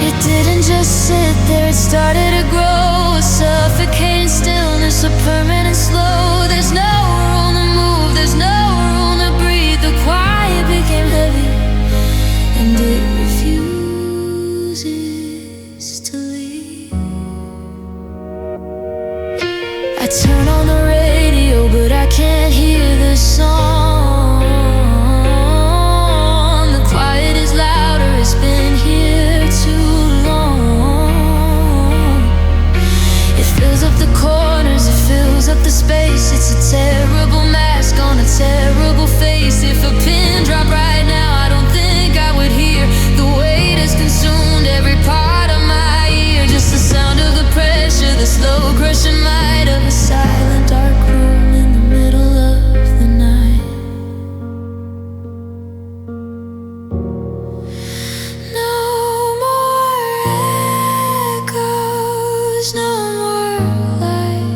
It didn't just sit there, it started to grow, a suffocating stillness, a permanent slow. There's no room to move, there's no room to breathe. The quiet became heavy, and it refuses to leave. I turn on the radio, but I can't hear the song. The quiet is louder, it's been here too long. It fills up the corners, it fills up the space. It's a terrible mask on a terrible face. If a pin dropped right now, I don't think I would hear. The weight has consumed every part of my ear. Just the sound of the pressure, the slow crushing might of a silent dark room in the middle of the night. No more echoes, no more light,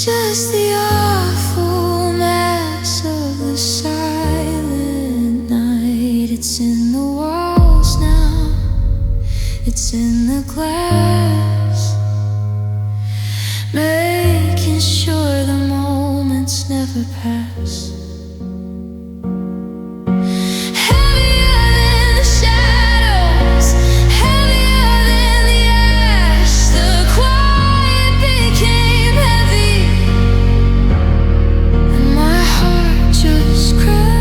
just the awful mass of the silent night. It's in the walls now, it's in the glass, making sure the moments never pass. Heavier than the shadows, heavier than the ash. The quiet became heavy, and my heart just coming.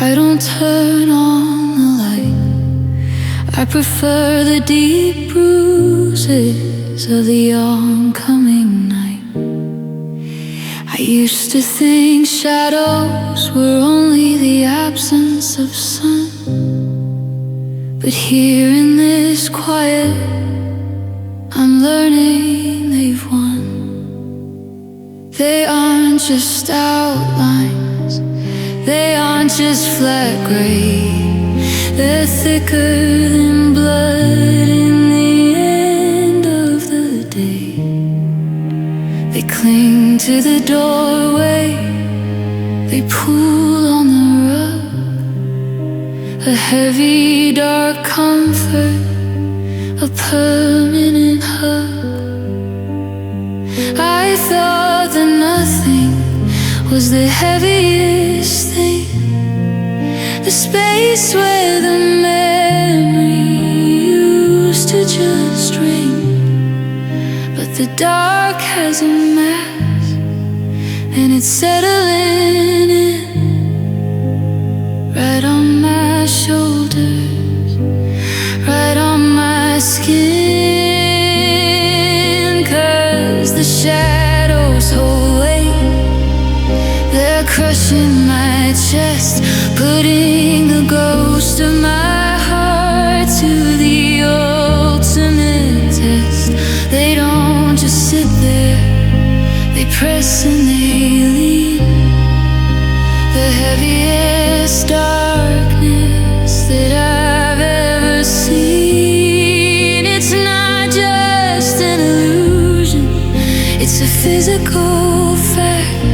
I don't turn on the light, I prefer the deep bruises of the oncoming night. I used to think shadows were only the absence of sun, but here in this quiet, I'm learning they've won. They aren't just outlines, they aren't just flat gray, they're thicker than blood in the end of the day. They cling to the doorway, they pull on the rug, a heavy dark comfort, a permanent hug. I thought that nothing was the heaviest thing, the space where the memory used to just ring. But the dark has a mask, and it's settling in right on my shoulders, right on my skin. 'Cause the shadows hold weight, they're crushing my chest, putting the ghost of my heart to the ultimate test. They don't just sit there, they press and they lean. The heaviest darkness that I've ever seen. It's not just an illusion, it's a physical fact,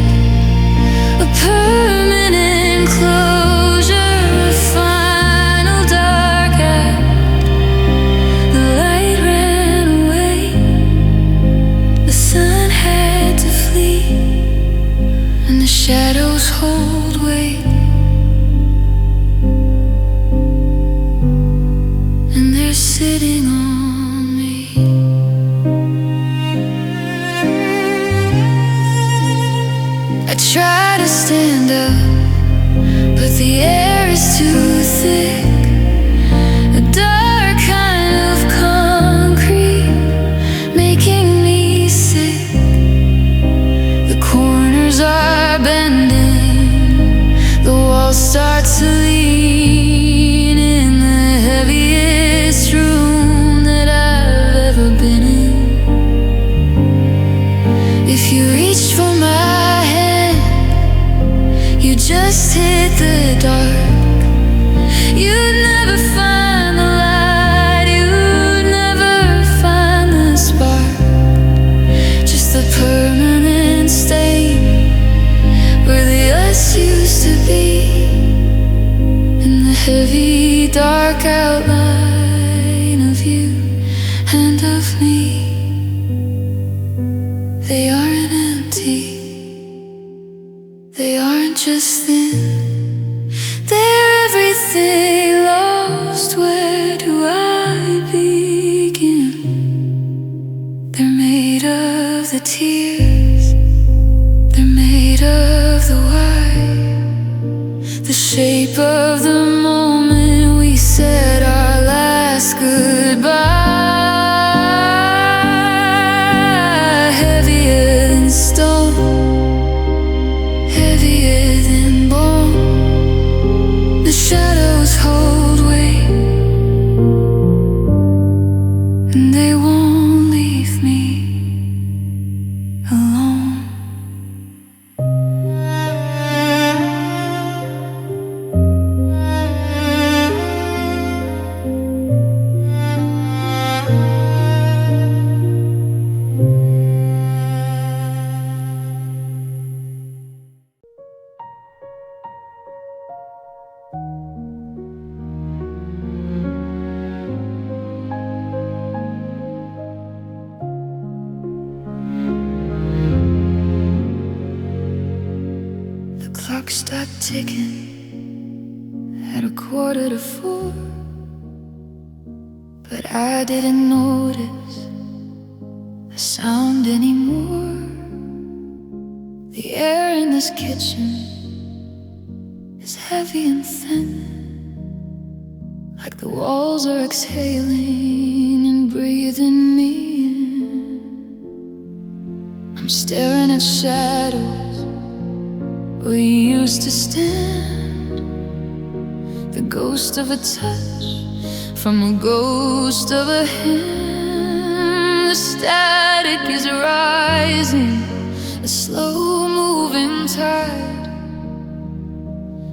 a permanent closure, a final dark act. The light ran away, the sun had to flee, and the shadows hold weight, and they're sitting on me. I try to stand up, but the air is too thick, a dark kind of concrete, making me sick. The corners are bending, the walls start to lean, in the heaviest room that I've ever been in. If you reach for my hand, you just hit the dark. You'd never find the light, you'd never find the spark, just the permanent stain where the us used to be, in the heavy dark outline of you and of me. They aren't empty, they aren't just thin, they're everything lost. Where do I begin? They're made of the tears, they're made of the why, the shape of the moment we said our last goodbye. Heavier than stone, heavier than bone, the shadows hold weight, and they won't leave me alone. The clock stopped ticking at 3:45, but I didn't notice the sound anymore. The air in this kitchen is heavy and thin, like the walls are exhaling and breathing me in. I'm staring at shadows where you used to stand, the ghost of a touch from a ghost of a hand. The static is rising, a slow-moving tide.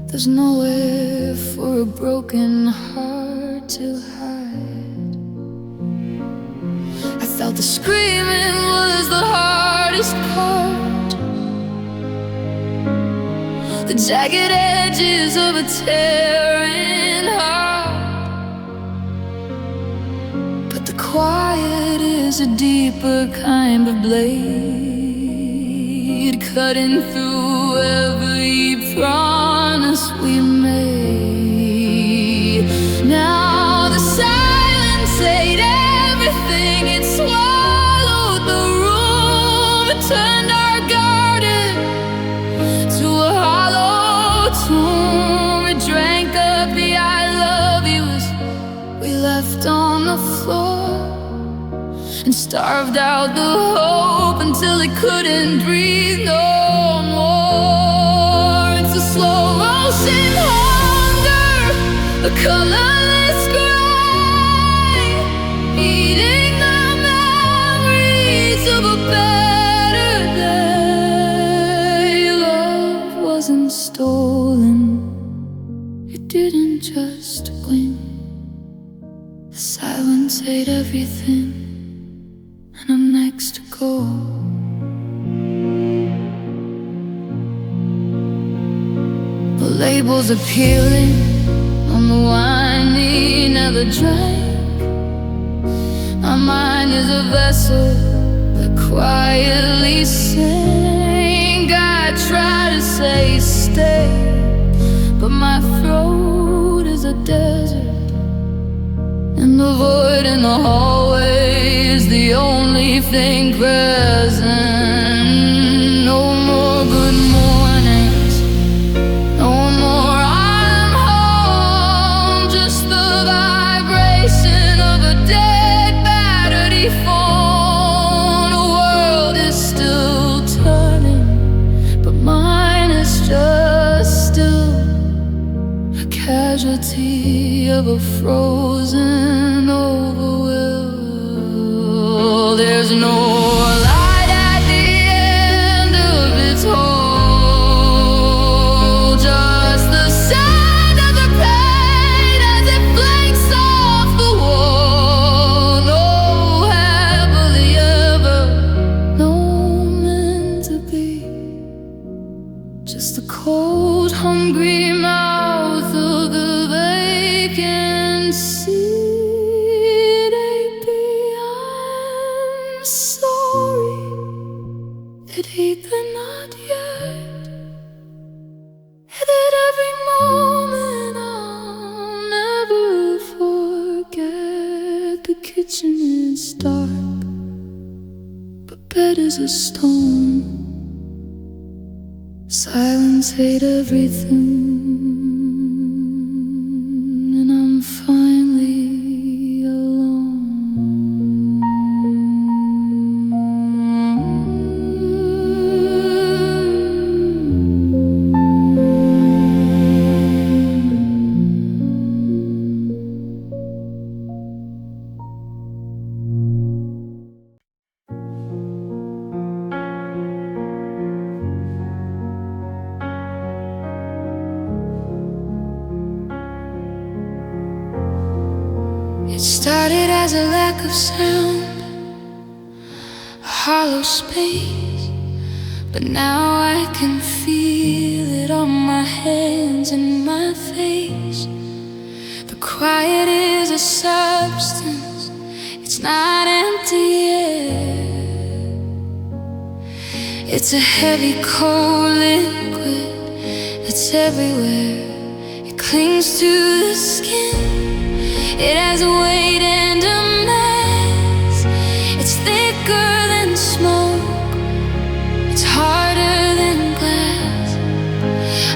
There's nowhere for a broken heart to hide. I felt the screaming was the hardest part, the jagged edges of a tearing heart. But the quiet is a deeper kind of blade, cutting through every promise we made. Now the silence ate everything, it swallowed the room, it turned our garden to a hollow tomb. It drank up the I love yous we left on the floor, and starved out the hope until it couldn't breathe no more. ocean hunger, a colorless gray, eating the memories of a better day. Love wasn't stolen, it didn't just win. The silence ate everything, and I'm next to go. The labels appealing on the wine we never drank. My mind is a vessel that quietly sang. I try to say stay, but my throat is a desert, and the void in the hallway is the only thing present. No more good mornings, no more I'm home, just the vibration of a dead battery phone. The world is still turning, but mine is just still a casualty of a frozen over will. There's no light at the end of its hole, just the sound of the pain as it flakes off the wall. No happily ever, no meant to be, just a cold, hungry mouth of the vacancy. I'm sorry, it ate the not yet, that every moment I'll never forget. The kitchen is dark, but bed is a stone. Silence ate everything, and I'm finally alone. It started as a lack of sound, a hollow space, but now I can feel it on my hands and my face. The quiet is a substance, it's not empty air. It's a heavy, cold liquid that's everywhere. It clings to the skin, it has a weight and a mass. It's thicker than smoke, it's harder than glass.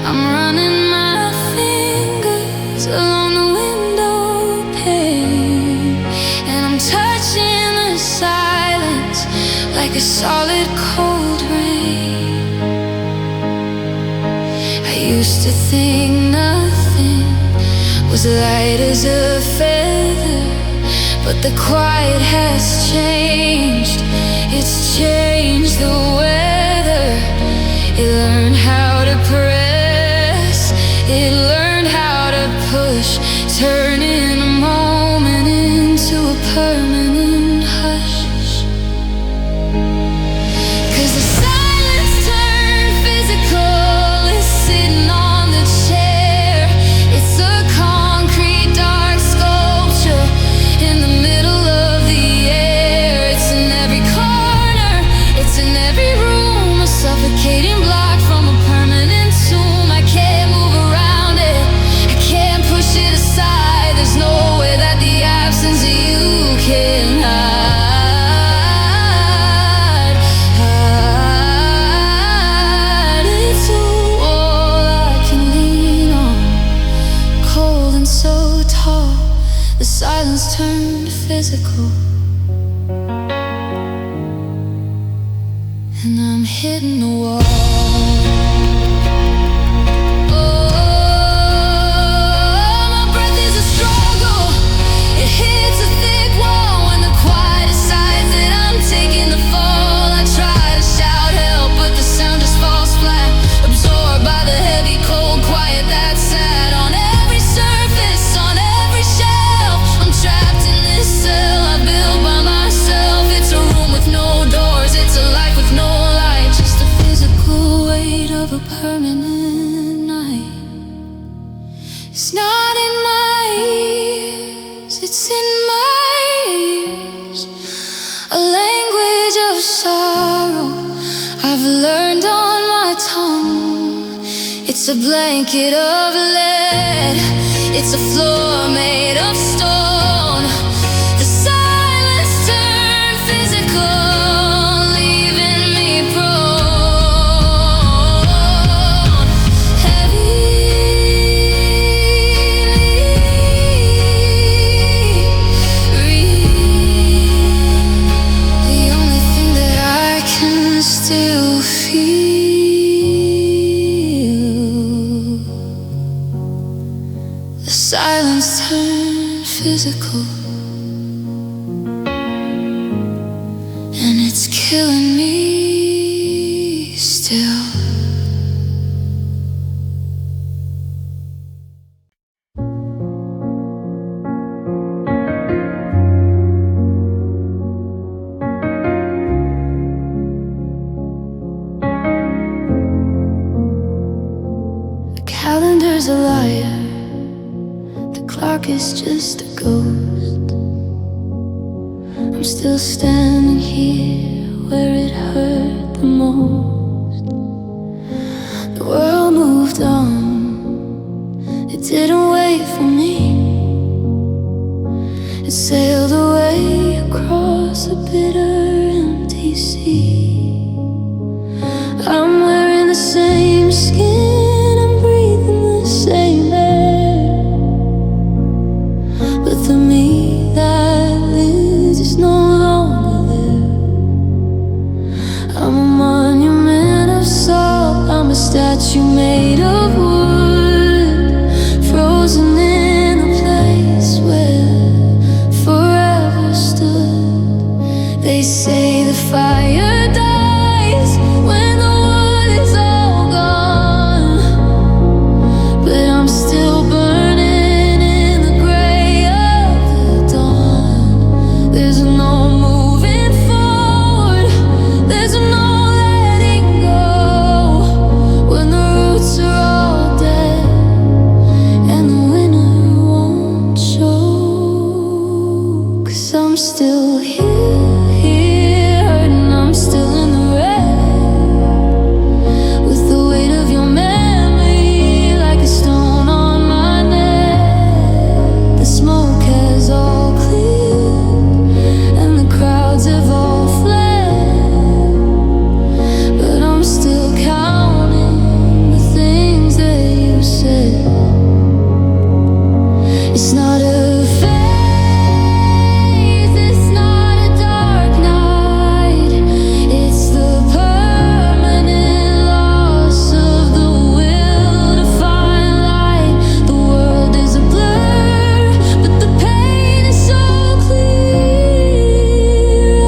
I'm running my fingers along the window pane, and I'm touching the silence like a solid cold rain. I used to think nothing was light as a feather, but the quiet has changed. It's changed the weather. It learned how to press, it learned how to push, turning a moment into a permanent hush. 'Cause the silence turned physical, it's sitting on the chair. It's a concrete dark sculpture in the middle of the air. It's in every corner, it's in every room, a suffocating block from a permanent tomb. I can't move around it, I can't push it aside. There's no way that the absence of you can hide. It's all I can lean on, cold and so tall. The silence turned physical, and I'm hitting the wall. Oh, of a permanent night. It's not in my ears, it's in my ears. A language of sorrow I've learned on my tongue. It's a blanket of lead, it's a floor made of stone. The silence turned physical, leaving me prone, heavy. The only thing that I can still feel, the silence turned physical, and it's killing me still. The calendar's a liar, the clock is just a ghost. I'm still standing here where it hurt the most. The world moved on, it didn't wait for me. It sailed away across a bitter empty sea. I'm wearing the same skin, I'm breathing the same air, but the me that lives is no longer there. I'm a monument of salt, I'm a statue made of wood, frozen in a place where forever stood. They say the fire dies when the wood is all gone, but I'm still burning in the gray of the dawn. There's no moving forward, there's no letting go when the roots are all dead and the winter won't show. 'Cause I'm still here, hurting, I'm still in the red, with the weight of your memory like a stone on my neck. The smoke has all cleared and the crowds have all fled, but I'm still counting the things that you said. It's not a phase, it's not a dark night, it's the permanent loss of the will to find light. The world is a blur, but the pain is so clear.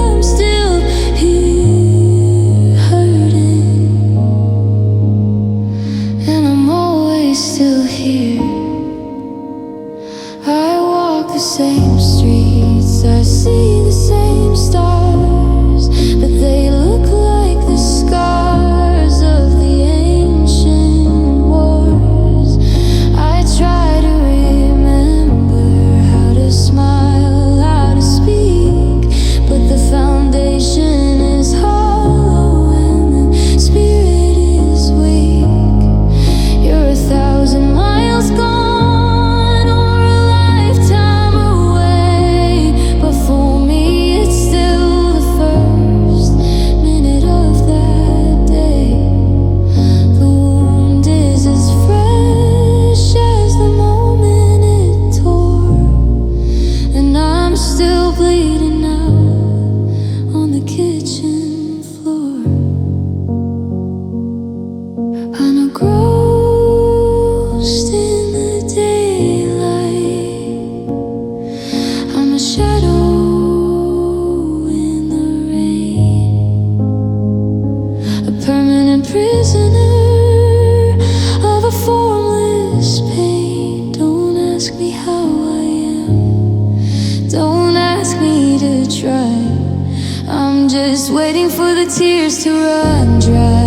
I'm still here, hurting, and I'm always still here. I walk the same streets, I see the same stars, but they look like the scars of the ancient wars. I try to remember how to smile, how to speak, but the foundation is hollow and the spirit is weak. You're 1,000 miles gone or a lifetime away, but for me it's still the first minute of that day. The wound is as fresh as the moment it tore, and I'm still bleeding out on the kitchen floor. I'm a ghost in the daylight, I'm a shadow in the rain, a permanent prisoner of a formless pain. Don't ask me how I am, don't ask me to try. I'm just waiting for the tears to run dry.